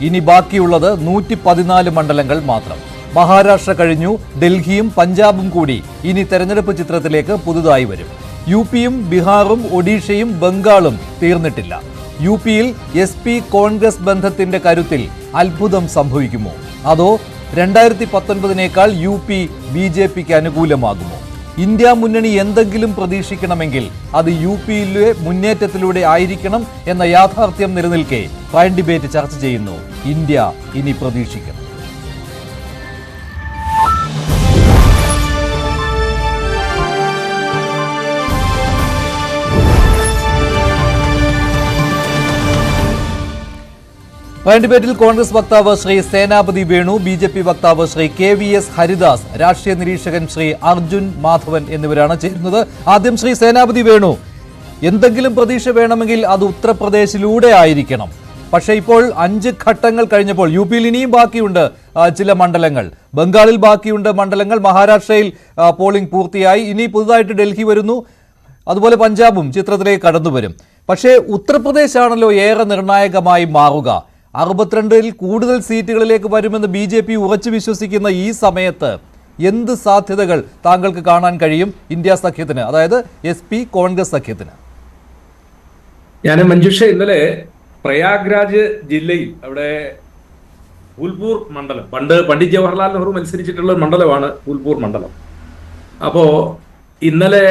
ഇനി ബാക്കിയുള്ളത് 114 മണ്ഡലങ്ങൾ മാത്രം. മഹാരാഷ്ട്ര കഴിഞ്ഞു, ഡൽഹിയും പഞ്ചാബും കൂടി ഇനി തെരഞ്ഞെടുപ്പ് ചിത്രത്തിലേക്ക് പുതുതായി വരും. യു പിയും ബീഹാറും ഒഡീഷയും ബംഗാളും തീർന്നിട്ടില്ല. യു പിയിൽ SP കോൺഗ്രസ് ബന്ധത്തിന്റെ കരുത്തിൽ അത്ഭുതം സംഭവിക്കുമോ? അതോ 2019 യു പി BJPക്ക് അനുകൂലമാകുമോ? ഇന്ത്യ മുന്നണി എന്തെങ്കിലും പ്രതീക്ഷിക്കണമെങ്കിൽ അത് യു പിയിലെ മുന്നേറ്റത്തിലൂടെ ആയിരിക്കണം എന്ന യാഥാർത്ഥ്യം നിലനിൽക്കെ പ്രൈം ഡിബേറ്റ് ചർച്ച ചെയ്യുന്നു. ഇന്ത്യ ഇനി പ്രതീക്ഷിക്കണം. പ്രൈം ഡിബേറ്റിൽ കോൺഗ്രസ് വക്താവ് ശ്രീ സേനാപതി വേണു, BJP വക്താവ് ശ്രീ KVS ഹരിദാസ്, രാഷ്ട്രീയ നിരീക്ഷകൻ ശ്രീ അർജുൻ മാധവൻ എന്നിവരാണ് ചേരുന്നത്. ആദ്യം ശ്രീ സേനാപതി വേണു, എന്തെങ്കിലും പ്രതീക്ഷ വേണമെങ്കിൽ അത് ഉത്തർപ്രദേശിലൂടെ ആയിരിക്കണം. പക്ഷേ ഇപ്പോൾ 5 ഘട്ടങ്ങൾ കഴിഞ്ഞപ്പോൾ യു പിയിൽ ഇനിയും ബാക്കിയുണ്ട് ചില മണ്ഡലങ്ങൾ, ബംഗാളിൽ ബാക്കിയുണ്ട് മണ്ഡലങ്ങൾ, മഹാരാഷ്ട്രയിൽ പോളിംഗ് പൂർത്തിയായി, ഇനി പുതുതായിട്ട് ഡൽഹി വരുന്നു, അതുപോലെ പഞ്ചാബും ചിത്രത്തിലേക്ക് കടന്നു വരും. പക്ഷേ ഉത്തർപ്രദേശാണല്ലോ ഏറെ നിർണായകമായി മാറുക. 62-ൽ കൂടുതൽ സീറ്റുകളിലേക്ക് വരുമെന്ന് BJP ഉറച്ചു വിശ്വസിക്കുന്ന ഈ സമയത്ത് എന്ത് സാധ്യതകൾ താങ്കൾക്ക് കാണാൻ കഴിയും ഇന്ത്യ സഖ്യത്തിന്, അതായത് SP കോൺഗ്രസ് സഖ്യത്തിന്? ഞാൻ മഞ്ജുഷ ഇന്നലെ പ്രയാഗ്രാജ് ജില്ലയിൽ അവിടെ ഫൂൽപൂർ മണ്ഡലം, പണ്ഡിറ്റ് ജവഹർലാൽ നെഹ്റു മത്സരിച്ചിട്ടുള്ള മണ്ഡലമാണ് ഫൂൽപൂർ മണ്ഡലം. അപ്പോ ഇന്നലെ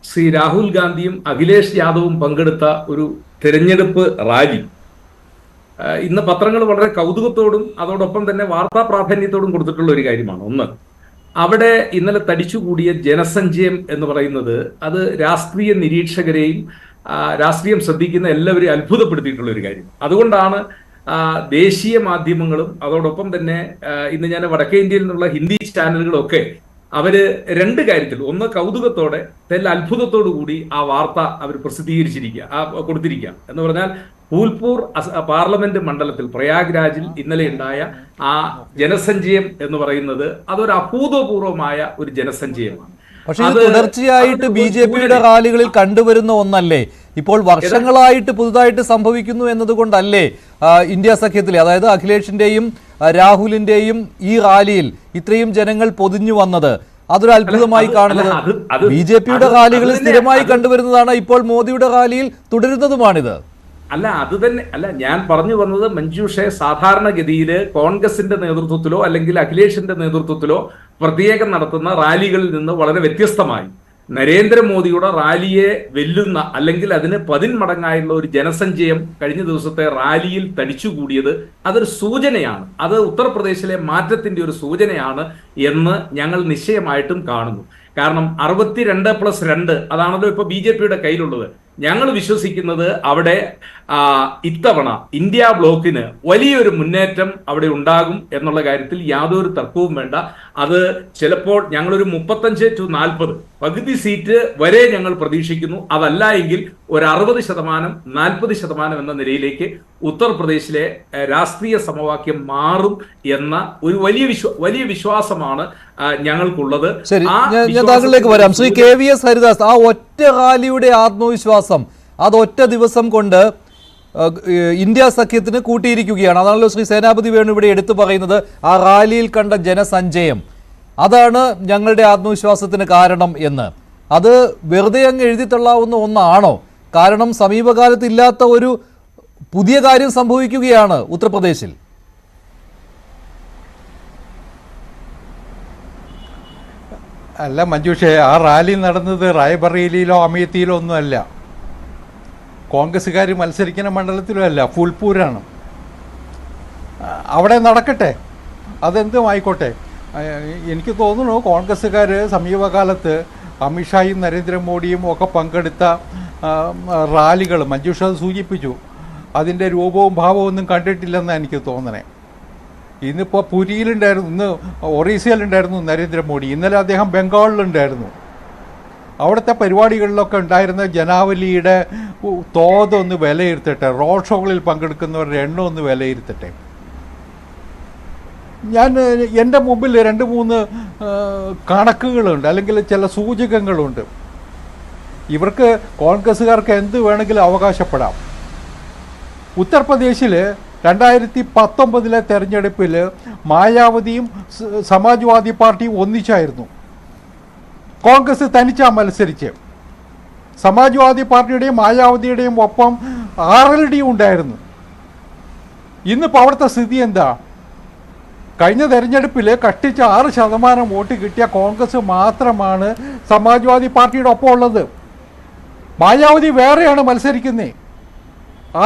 ശ്രീ രാഹുൽ ഗാന്ധിയും അഖിലേഷ് യാദവും പങ്കെടുത്ത ഒരു തെരഞ്ഞെടുപ്പ് റാലി ഇന്ന് പത്രങ്ങൾ വളരെ കൗതുകത്തോടും അതോടൊപ്പം തന്നെ വാർത്താ പ്രാധാന്യത്തോടും കൊടുത്തിട്ടുള്ള ഒരു കാര്യമാണ്. ഒന്ന്, അവിടെ ഇന്നലെ തടിച്ചുകൂടിയ ജനസഞ്ചയം എന്ന് പറയുന്നത് അത് രാഷ്ട്രീയ നിരീക്ഷകരെയും രാഷ്ട്രീയം ശ്രദ്ധിക്കുന്ന എല്ലാവരെയും അത്ഭുതപ്പെടുത്തിയിട്ടുള്ള ഒരു കാര്യം. അതുകൊണ്ടാണ് ദേശീയ മാധ്യമങ്ങളും അതോടൊപ്പം തന്നെ ഇന്ന് ഞാൻ വടക്കേ ഇന്ത്യയിൽ നിന്നുള്ള ഹിന്ദി ചാനലുകളൊക്കെ അവര് 2 കാര്യത്തിൽ, ഒന്ന് കൗതുകത്തോടെ തെല്ല അത്ഭുതത്തോടു കൂടി ആ വാർത്ത അവർ കൊടുത്തിരിക്കുക എന്ന് പറഞ്ഞാൽ ഫൂൽപൂർ പാർലമെന്റ് മണ്ഡലത്തിൽ പ്രയാഗ്രാജിൽ ഇന്നലെ ഉണ്ടായ ആ ജനസഞ്ചയം എന്ന് പറയുന്നത് അതൊരു അഭൂതപൂർവമായ ഒരു ജനസഞ്ചയമാണ്. പക്ഷേ ഇത് തുടർച്ചയായിട്ട് BJPയുടെ റാലികളിൽ കണ്ടുവരുന്ന ഒന്നല്ലേ? ഇപ്പോൾ വർഷങ്ങളായിട്ട് പുതുതായിട്ട് സംഭവിക്കുന്നു എന്നതുകൊണ്ടല്ലേ ഇന്ത്യ സഖ്യത്തിലെ, അതായത് അഖിലേഷിന്റെയും രാഹുലിന്റെയും ഈ റാലിയിൽ ഇത്രയും ജനങ്ങൾ പൊതിഞ്ഞു വന്നത്? അതൊരു അത്ഭുതമായി കാണുന്നത്. BJPയുടെ റാലികളിൽ സ്ഥിരമായി കണ്ടുവരുന്നതാണ്, ഇപ്പോൾ മോദിയുടെ റാലിയിൽ തുടരുന്നതുമാണിത്. അത് തന്നെ അല്ല ഞാൻ പറഞ്ഞു വന്നത് മഞ്ജുഷെ, സാധാരണഗതിയിൽ കോൺഗ്രസിന്റെ നേതൃത്വത്തിലോ അല്ലെങ്കിൽ അഖിലേഷിന്റെ നേതൃത്വത്തിലോ പ്രത്യേകം നടത്തുന്ന റാലികളിൽ നിന്ന് വളരെ വ്യത്യസ്തമായി നരേന്ദ്രമോദിയുടെ റാലിയെ വെല്ലുന്ന അല്ലെങ്കിൽ അതിന് 10 മടങ്ങായുള്ള ഒരു ജനസഞ്ചയം കഴിഞ്ഞ ദിവസത്തെ റാലിയിൽ തടിച്ചുകൂടിയത് അതൊരു സൂചനയാണ്. അത് ഉത്തർപ്രദേശിലെ മാറ്റത്തിന്റെ ഒരു സൂചനയാണ് എന്ന് ഞങ്ങൾ നിശ്ചയമായിട്ടും കാണുന്നു. കാരണം 62+2 അതാണല്ലോ ഇപ്പൊ BJPയുടെ കയ്യിലുള്ളത്. ഞങ്ങൾ വിശ്വസിക്കുന്നത് അവിടെ ഇത്തവണ ഇന്ത്യ ബ്ലോക്കിന് വലിയൊരു മുന്നേറ്റം അവിടെ ഉണ്ടാകും എന്നുള്ള കാര്യത്തിൽ യാതൊരു തർക്കവും വേണ്ട. അത് ചിലപ്പോൾ ഞങ്ങളൊരു 35-40 പകുതി സീറ്റ് വരെ ഞങ്ങൾ പ്രതീക്ഷിക്കുന്നു. അതല്ല എങ്കിൽ ഒരു 60%, 40% എന്ന നിലയിലേക്ക് ഉത്തർപ്രദേശിലെ രാഷ്ട്രീയ സമവാക്യം മാറും എന്ന ഒരു വലിയ വിശ്വാസമാണ് ഞങ്ങൾക്കുള്ളത്. താങ്കളിലേക്ക് വരാം. ശ്രീ KVS ഹരിദാസ്, ആ ഒറ്റ റാലിയുടെ ആത്മവിശ്വാസം അത് ഒറ്റ ദിവസം കൊണ്ട് ഇന്ത്യ സഖ്യത്തിന് കൂട്ടിയിരിക്കുകയാണ്. അതാണല്ലോ ശ്രീ സേനാപതി വേണു ഇവിടെ എടുത്തു പറയുന്നത്. ആ റാലിയിൽ കണ്ട ജനസഞ്ചയം അതാണ് ഞങ്ങളുടെ ആത്മവിശ്വാസത്തിന് കാരണം എന്ന്. അത് വെറുതെ അങ്ങ് എഴുതിത്തള്ളാവുന്ന ഒന്നാണോ? കാരണം സമീപകാലത്ത് ഇല്ലാത്ത ഒരു പുതിയ കാര്യം സംഭവിക്കുകയാണ് ഉത്തർപ്രദേശിൽ. അല്ല മഞ്ജുഷേ, ആ റാലി നടന്നത് റായ്ബറേലിയിലോ അമേത്തിയിലോ ഒന്നുമല്ല, കോൺഗ്രസ്സുകാർ മത്സരിക്കുന്ന മണ്ഡലത്തിലും അല്ല, ഫൂൽപൂരാണ്. അവിടെ നടക്കട്ടെ, അതെന്തും ആയിക്കോട്ടെ. എനിക്ക് തോന്നുന്നു കോൺഗ്രസ്സുകാർ സമീപകാലത്ത് അമിത്ഷായും നരേന്ദ്രമോദിയും ഒക്കെ പങ്കെടുത്ത റാലികൾ മഞ്ജുഷ സൂചിപ്പിച്ചു, അതിൻ്റെ രൂപവും ഭാവവും ഒന്നും കണ്ടിട്ടില്ലെന്നാണ് എനിക്ക് തോന്നണേ. ഇന്നിപ്പോൾ പുരിയിലുണ്ടായിരുന്നു, ഇന്ന് ഒറീസയിലുണ്ടായിരുന്നു നരേന്ദ്രമോദി, ഇന്നലെ അദ്ദേഹം ബംഗാളിലുണ്ടായിരുന്നു. അവിടുത്തെ പരിപാടികളിലൊക്കെ ഉണ്ടായിരുന്ന ജനാവലിയുടെ തോതൊന്ന് വിലയിരുത്തട്ടെ, റോഡ് ഷോകളിൽ പങ്കെടുക്കുന്നവരുടെ എണ്ണം ഒന്ന് വിലയിരുത്തട്ടെ. ഞാൻ എൻ്റെ മുമ്പിൽ 2-3 കണക്കുകളുണ്ട്, അല്ലെങ്കിൽ ചില സൂചകങ്ങളുണ്ട്. ഇവർക്ക് കോൺഗ്രസ്സുകാർക്ക് എന്ത് വേണമെങ്കിലും അവകാശപ്പെടാം. ഉത്തർപ്രദേശിൽ 2019 തെരഞ്ഞെടുപ്പിൽ മായാവതിയും സമാജ്വാദി പാർട്ടിയും ഒന്നിച്ചായിരുന്നു. കോൺഗ്രസ് തനിച്ചാ മത്സരിച്ച്. സമാജ്വാദി പാർട്ടിയുടെയും മായാവതിയുടെയും ഒപ്പം RLD ഉണ്ടായിരുന്നു. ഇന്നിപ്പോൾ അവിടുത്തെ സ്ഥിതി എന്താ? കഴിഞ്ഞ തെരഞ്ഞെടുപ്പിൽ കഷ്ടിച്ച് 6% വോട്ട് കിട്ടിയ കോൺഗ്രസ് മാത്രമാണ് സമാജ്വാദി പാർട്ടിയുടെ ഒപ്പം ഉള്ളത്. മായാവതി വേറെയാണ് മത്സരിക്കുന്നത്.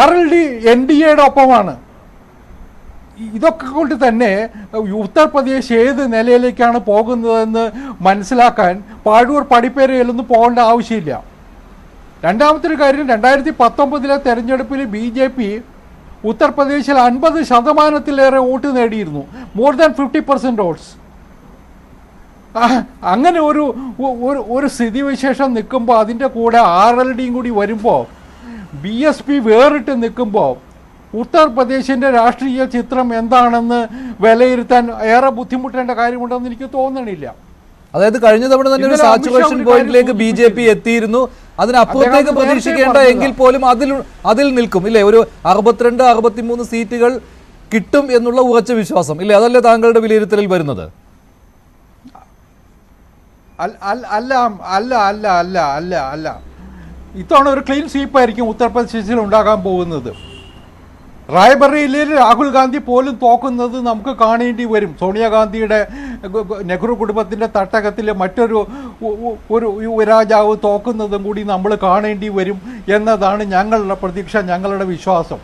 RLD NDAയുടെ ഒപ്പമാണ്. ഇതൊക്കെ കൊണ്ട് തന്നെ ഉത്തർപ്രദേശ് ഏത് നിലയിലേക്കാണ് പോകുന്നതെന്ന് മനസ്സിലാക്കാൻ പാഴൂർ പടിപ്പേരയിലൊന്നും പോകേണ്ട ആവശ്യമില്ല. രണ്ടാമത്തെ ഒരു കാര്യം, 2019 തെരഞ്ഞെടുപ്പിൽ BJP ഉത്തർപ്രദേശിൽ 50%-ലേറെ വോട്ട് നേടിയിരുന്നു. More than 50% votes. അങ്ങനെ ഒരു സ്ഥിതിവിശേഷം നിൽക്കുമ്പോൾ അതിൻ്റെ കൂടെ RLDയും കൂടി വരുമ്പോൾ BSP വേറിട്ട് നിൽക്കുമ്പോൾ ഉത്തർപ്രദേശിൻ്റെ രാഷ്ട്രീയ ചിത്രം എന്താണെന്ന് വിലയിരുത്താൻ ഏറെ ബുദ്ധിമുട്ടേണ്ട കാര്യമുണ്ടെന്ന് എനിക്ക് തോന്നണില്ല. അതായത് കഴിഞ്ഞ തവണ തന്നെ ഒരു സാച്ചുറേഷൻ പോയിന്റിലേക്ക് BJP എത്തിയിരുന്നു. അതിനപ്പുറത്തേക്ക് പ്രതീക്ഷിക്കേണ്ട എങ്കിൽ പോലും അതിൽ നിൽക്കും ഇല്ലേ? ഒരു 62-63 സീറ്റുകൾ കിട്ടും എന്നുള്ള ഉറച്ച വിശ്വാസം ഇല്ലേ? അതല്ലേ താങ്കളുടെ വിലയിരുത്തലിൽ വരുന്നത്? അല്ല ഇത്തവണ ഒരു ക്ലീൻ സ്വീപ്പായിരിക്കും ഉത്തർപ്രദേശിൽ ഉണ്ടാകാൻ പോകുന്നത്. റായ്ബറേലിയിൽ രാഹുൽ ഗാന്ധി പോലും തോക്കുന്നത് നമുക്ക് കാണേണ്ടി വരും. സോണിയാഗാന്ധിയുടെ നെഹ്റു കുടുംബത്തിൻ്റെ തട്ടകത്തിൽ മറ്റൊരു രാജാവ് തോക്കുന്നതും കൂടി നമ്മൾ കാണേണ്ടി വരും എന്നതാണ് ഞങ്ങളുടെ പ്രതീക്ഷ, ഞങ്ങളുടെ വിശ്വാസം.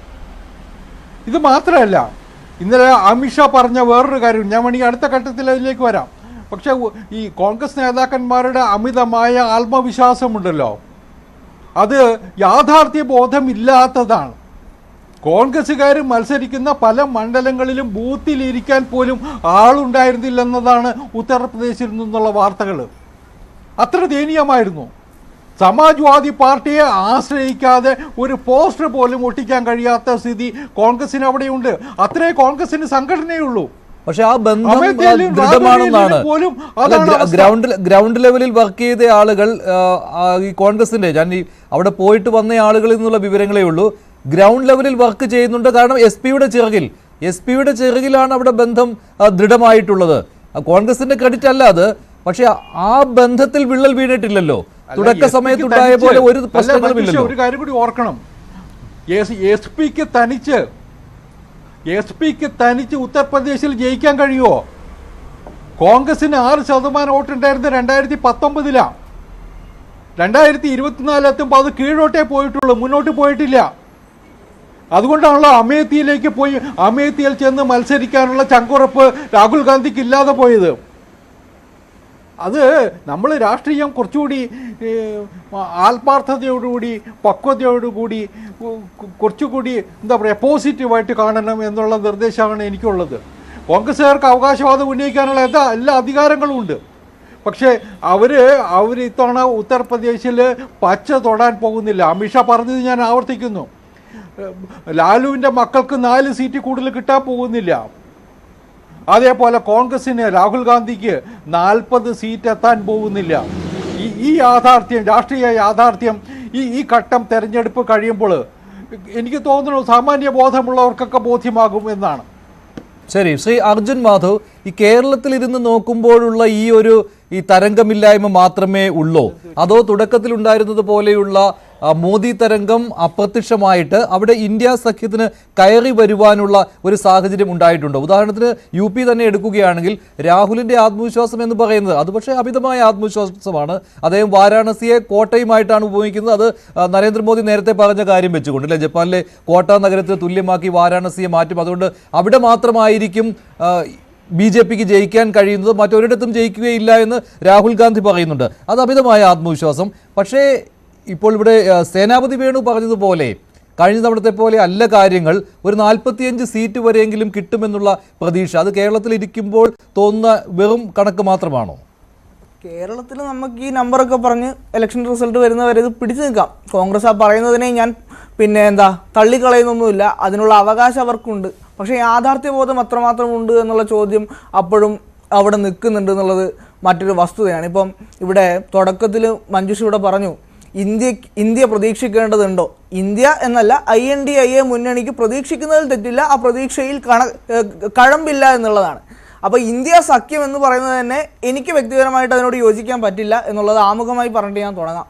ഇത് മാത്രമല്ല, ഇന്നലെ അമിത്ഷാ പറഞ്ഞ വേറൊരു കാര്യം, ഞാൻ വേണമെങ്കിൽ അടുത്ത ഘട്ടത്തിൽ അതിലേക്ക് വരാം. പക്ഷേ ഈ കോൺഗ്രസ് നേതാക്കന്മാരുടെ അമിതമായ ആത്മവിശ്വാസമുണ്ടല്ലോ, അത് യാഥാർത്ഥ്യ ബോധമില്ലാത്തതാണ്. കോൺഗ്രസ്സുകാർ മത്സരിക്കുന്ന പല മണ്ഡലങ്ങളിലും ബൂത്തിലിരിക്കാൻ പോലും ആളുണ്ടായിരുന്നില്ലെന്നതാണ് ഉത്തർപ്രദേശിൽ നിന്നുള്ള വാർത്തകൾ. അത്ര ദയനീയമായിരുന്നു. സമാജ്വാദി പാർട്ടിയെ ആശ്രയിക്കാതെ ഒരു പോസ്റ്റർ പോലും ഒട്ടിക്കാൻ കഴിയാത്ത സ്ഥിതി കോൺഗ്രസിന് അവിടെയുണ്ട്. അത്രേ കോൺഗ്രസിന് സംഘടനയുള്ളൂ. പക്ഷെ ആ ബന്ധം ദൃഢമാണെന്നാണ് ഗ്രൗണ്ട് ലെവലിൽ വർക്ക് ചെയ്ത ആളുകൾ, ഈ കോൺഗ്രസിന്റെ, ഞാൻ ഈ അവിടെ പോയിട്ട് വന്ന ആളുകളിൽ നിന്നുള്ള വിവരങ്ങളേ ഉള്ളൂ, ഗ്രൗണ്ട് ലെവലിൽ വർക്ക് ചെയ്യുന്നുണ്ട്. കാരണം എസ് പിയുടെ ചിറകിലാണ് അവിടെ ബന്ധം ദൃഢമായിട്ടുള്ളത്. കോൺഗ്രസിന്റെ ക്രെഡിറ്റ് അല്ല അത്. പക്ഷെ ആ ബന്ധത്തിൽ വിള്ളൽ വീണിട്ടില്ലല്ലോ. തുടക്ക സമയത്തുണ്ടായ പോലെ ഒരു പ്രശ്നങ്ങളുമില്ലല്ലോ. ഒരു കാര്യം കൂടി ഓർക്കണം, എസ് പിക്ക് തനിച്ച് ഉത്തർപ്രദേശിൽ ജയിക്കാൻ കഴിയുമോ? കോൺഗ്രസിന് 6% വോട്ടുണ്ടായിരുന്നത് 2019. 2024 എത്തുമ്പോൾ അത് കീഴോട്ടേ പോയിട്ടുള്ളൂ, മുന്നോട്ട് പോയിട്ടില്ല. അതുകൊണ്ടാണല്ലോ അമേത്തിയിൽ ചെന്ന് മത്സരിക്കാനുള്ള ചങ്കുറപ്പ് രാഹുൽ ഗാന്ധിക്ക് ഇല്ലാതെ പോയത്. അത് നമ്മൾ രാഷ്ട്രീയം കുറച്ചുകൂടി ആത്മാർത്ഥതയോടുകൂടി പക്വതയോടുകൂടി കുറച്ചുകൂടി എന്താ പറയുക പോസിറ്റീവായിട്ട് കാണണം എന്നുള്ള നിർദ്ദേശമാണ് എനിക്കുള്ളത്. കോൺഗ്രസ്സുകാർക്ക് അവകാശവാദം ഉന്നയിക്കാനുള്ള എല്ലാ അധികാരങ്ങളും ഉണ്ട്. പക്ഷേ അവർ ഇത്തവണ ഉത്തർപ്രദേശിൽ പച്ച തൊടാൻ പോകുന്നില്ല. അമിത്ഷാ പറഞ്ഞത് ഞാൻ ആവർത്തിക്കുന്നു, ലാലുവിൻ്റെ മക്കൾക്ക് 4 സീറ്റ് കൂടുതൽ കിട്ടാൻ പോകുന്നില്ല. അതേപോലെ കോൺഗ്രസിന്, രാഹുൽ ഗാന്ധിക്ക് 40 സീറ്റ് എത്താൻ പോകുന്നില്ല. ഈ യാഥാർത്ഥ്യം, രാഷ്ട്രീയ യാഥാർത്ഥ്യം ഈ ഘട്ടം തെരഞ്ഞെടുപ്പ് കഴിയുമ്പോൾ എനിക്ക് തോന്നുന്നു സാമാന്യ ബോധമുള്ളവർക്കൊക്കെ ബോധ്യമാകും എന്നാണ്. ശരി, ശ്രീ അർജുൻ മാധവ്, ഈ കേരളത്തിൽ ഇരുന്ന് നോക്കുമ്പോഴുള്ള ഈ തരംഗമില്ലായ്മ മാത്രമേ ഉള്ളൂ, അതോ തുടക്കത്തിൽ ഉണ്ടായിരുന്നത് പോലെയുള്ള മോദി തരംഗം അപ്രത്യക്ഷമായിട്ട് അവിടെ ഇന്ത്യ സഖ്യത്തിന് കയറി വരുവാനുള്ള ഒരു സാഹചര്യം ഉണ്ടായിട്ടുണ്ടോ? ഉദാഹരണത്തിന് UP തന്നെ എടുക്കുകയാണെങ്കിൽ രാഹുലിന്റെ ആത്മവിശ്വാസം എന്ന് പറയുന്നത് അത് പക്ഷേ അമിതമായ ആത്മവിശ്വാസമാണ്. അദ്ദേഹം വാരാണസിയെ കോട്ടയുമായിട്ടാണ് ഉപയോഗിക്കുന്നത്. അത് നരേന്ദ്രമോദി നേരത്തെ പറഞ്ഞ കാര്യം വെച്ചുകൊണ്ട് അല്ലെ, ജപ്പാനിലെ കോട്ട നഗരത്തെ തുല്യമാക്കി വാരാണസിയെ മാറ്റും. അതുകൊണ്ട് അവിടെ മാത്രമായിരിക്കും BJPക്ക് ജയിക്കാൻ കഴിയുന്നത്, മറ്റൊരിടത്തും ജയിക്കുകയില്ല എന്ന് രാഹുൽ ഗാന്ധി പറയുന്നുണ്ട്. അത് അമിതമായ ആത്മവിശ്വാസം. പക്ഷേ ഇപ്പോൾ ഇവിടെ സേനാപതി വേണു പറഞ്ഞതുപോലെ കഴിഞ്ഞ തവണത്തെ പോലെ അല്ല കാര്യങ്ങൾ. ഒരു 45 സീറ്റ് വരെയെങ്കിലും കിട്ടുമെന്നുള്ള പ്രതീക്ഷ അത് കേരളത്തിൽ ഇരിക്കുമ്പോൾ തോന്നുന്ന വെറും കണക്ക് മാത്രമാണോ? കേരളത്തിൽ നമുക്ക് ഈ നമ്പറൊക്കെ പറഞ്ഞ് ഇലക്ഷൻ റിസൾട്ട് വരുന്നവരെ ഇത് പിടിച്ചു നിൽക്കാം. കോൺഗ്രസ് ആ പറയുന്നതിനെ ഞാൻ തള്ളിക്കളയുന്നൊന്നുമില്ല, അതിനുള്ള അവകാശം അവർക്കുണ്ട്. പക്ഷേ യാഥാർത്ഥ്യബോധം എത്രമാത്രം ഉണ്ട് എന്നുള്ള ചോദ്യം അപ്പോഴും അവിടെ നിൽക്കുന്നുണ്ട് എന്നുള്ളത് മറ്റൊരു വസ്തുതയാണ്. ഇപ്പം ഇവിടെ തുടക്കത്തിൽ മഞ്ജുഷ ഇവിടെ പറഞ്ഞു, ഇന്ത്യ പ്രതീക്ഷിക്കേണ്ടതുണ്ടോ? ഇന്ത്യ എന്നല്ല, INDIA മുന്നണിക്ക് പ്രതീക്ഷിക്കുന്നതിൽ തെറ്റില്ല, ആ പ്രതീക്ഷയിൽ കഴമ്പില്ല എന്നുള്ളതാണ്. അപ്പോൾ ഇന്ത്യ സഖ്യം എന്ന് പറയുന്നത് തന്നെ എനിക്ക് വ്യക്തിപരമായിട്ട് അതിനോട് യോജിക്കാൻ പറ്റില്ല എന്നുള്ളത് ആമുഖമായി പറഞ്ഞിട്ട് ഞാൻ തുടങ്ങാം.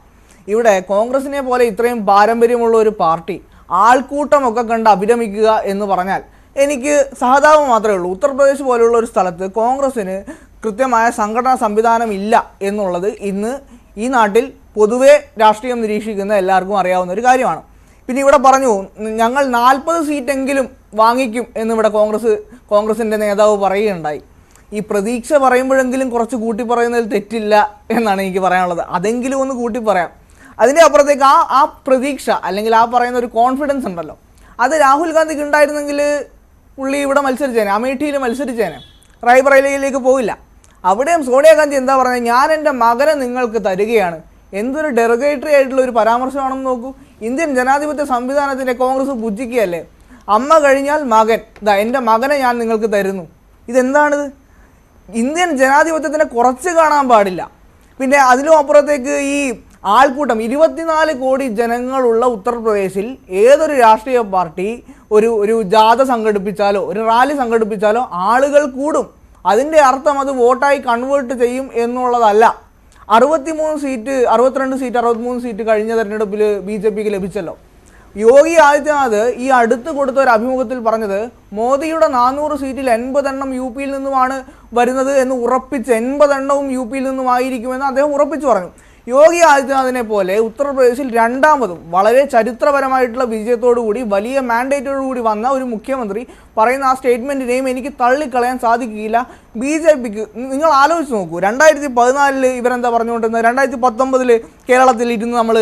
ഇവിടെ കോൺഗ്രസിനെ പോലെ ഇത്രയും പാരമ്പര്യമുള്ള ഒരു പാർട്ടി ആൾക്കൂട്ടമൊക്കെ കണ്ട് അഭിരമിക്കുക എന്ന് പറഞ്ഞാൽ എനിക്ക് സഹതാപം മാത്രമേ ഉള്ളൂ. ഉത്തർപ്രദേശ് പോലെയുള്ള ഒരു സ്ഥലത്ത് കോൺഗ്രസ്സിന് കൃത്യമായ സംഘടനാ സംവിധാനം ഇല്ല എന്നുള്ളത് ഇന്ന് ഈ നാട്ടിൽ പൊതുവെ രാഷ്ട്രീയം നിരീക്ഷിക്കുന്ന എല്ലാവർക്കും അറിയാവുന്ന ഒരു കാര്യമാണ്. പിന്നെ ഇവിടെ പറഞ്ഞു ഞങ്ങൾ 40 സീറ്റെങ്കിലും വാങ്ങിക്കും എന്നിവിടെ കോൺഗ്രസിൻ്റെ നേതാവ് പറയുകയുണ്ടായി. ഈ പ്രതീക്ഷ പറയുമ്പോഴെങ്കിലും കുറച്ച് കൂട്ടി പറയുന്നതിൽ തെറ്റില്ല എന്നാണ് എനിക്ക് പറയാനുള്ളത്. അതെങ്കിലും ഒന്ന് കൂട്ടി പറയാം. അതിൻ്റെ അപ്പുറത്തേക്ക് ആ പ്രതീക്ഷ അല്ലെങ്കിൽ ആ പറയുന്ന ഒരു കോൺഫിഡൻസ് ഉണ്ടല്ലോ, അത് രാഹുൽ ഗാന്ധിക്ക് ഉണ്ടായിരുന്നെങ്കിൽ പുള്ളി ഇവിടെ മത്സരിച്ചേനെ, അമേഠിയിൽ മത്സരിച്ചേനെ, റായ്ബറേലിയിലേക്ക് പോയില്ല. അവിടെയും സോണിയാഗാന്ധി എന്താ പറഞ്ഞത്, ഞാൻ എൻ്റെ മകനെ നിങ്ങൾക്ക് തരികയാണ്. എന്തൊരു ഡെറഗേറ്ററി ആയിട്ടുള്ള ഒരു പരാമർശമാണെന്ന് നോക്കൂ. ഇന്ത്യൻ ജനാധിപത്യ സംവിധാനത്തിൻ്റെ കോൺഗ്രസ് പുച്ഛിക്കുകയല്ലേ. അമ്മ കഴിഞ്ഞാൽ മകൻ, എൻ്റെ മകനെ ഞാൻ നിങ്ങൾക്ക് തരുന്നു. ഇതെന്താണിത്? ഇന്ത്യൻ ജനാധിപത്യത്തിനെ കുറച്ച് കാണാൻ പാടില്ല. പിന്നെ അതിലും അപ്പുറത്തേക്ക് ഈ ആൾക്കൂട്ടം 24 കോടി ജനങ്ങളുള്ള ഉത്തർപ്രദേശിൽ ഏതൊരു രാഷ്ട്രീയ പാർട്ടി ഒരു ജാഥ സംഘടിപ്പിച്ചാലോ ഒരു റാലി സംഘടിപ്പിച്ചാലോ ആളുകൾ കൂടും. അതിൻ്റെ അർത്ഥം അത് വോട്ടായി കൺവേർട്ട് ചെയ്യും എന്നുള്ളതല്ല. 62 സീറ്റ് കഴിഞ്ഞ തെരഞ്ഞെടുപ്പിൽ BJPക്ക് ലഭിച്ചല്ലോ. യോഗി ആദിത്യനാഥ് ഈ അടുത്ത് കൊടുത്ത ഒരു അഭിമുഖത്തിൽ പറഞ്ഞത് മോദിയുടെ 400 സീറ്റിൽ 80 എണ്ണം UP യിൽ നിന്നുമാണ് വരുന്നത് എന്ന് ഉറപ്പിച്ച് 80 എണ്ണവും UP യിൽ നിന്നുമായിരിക്കുമെന്ന് അദ്ദേഹം ഉറപ്പിച്ചു പറഞ്ഞു. യോഗി ആദിത്യനാഥിനെ പോലെ ഉത്തർപ്രദേശിൽ രണ്ടാമതും വളരെ ചരിത്രപരമായിട്ടുള്ള വിജയത്തോടുകൂടി വലിയ മാൻഡേറ്റോടുകൂടി വന്ന ഒരു മുഖ്യമന്ത്രി പറയുന്ന ആ സ്റ്റേറ്റ്മെൻറ്റിനെയും എനിക്ക് തള്ളിക്കളയാൻ സാധിക്കുകയില്ല. BJPക്ക് നിങ്ങൾ ആലോചിച്ച് നോക്കൂ, 2014 ഇവരെന്താ പറഞ്ഞുകൊണ്ടിരുന്നത്, 2019 കേരളത്തിൽ ഇരുന്ന് നമ്മൾ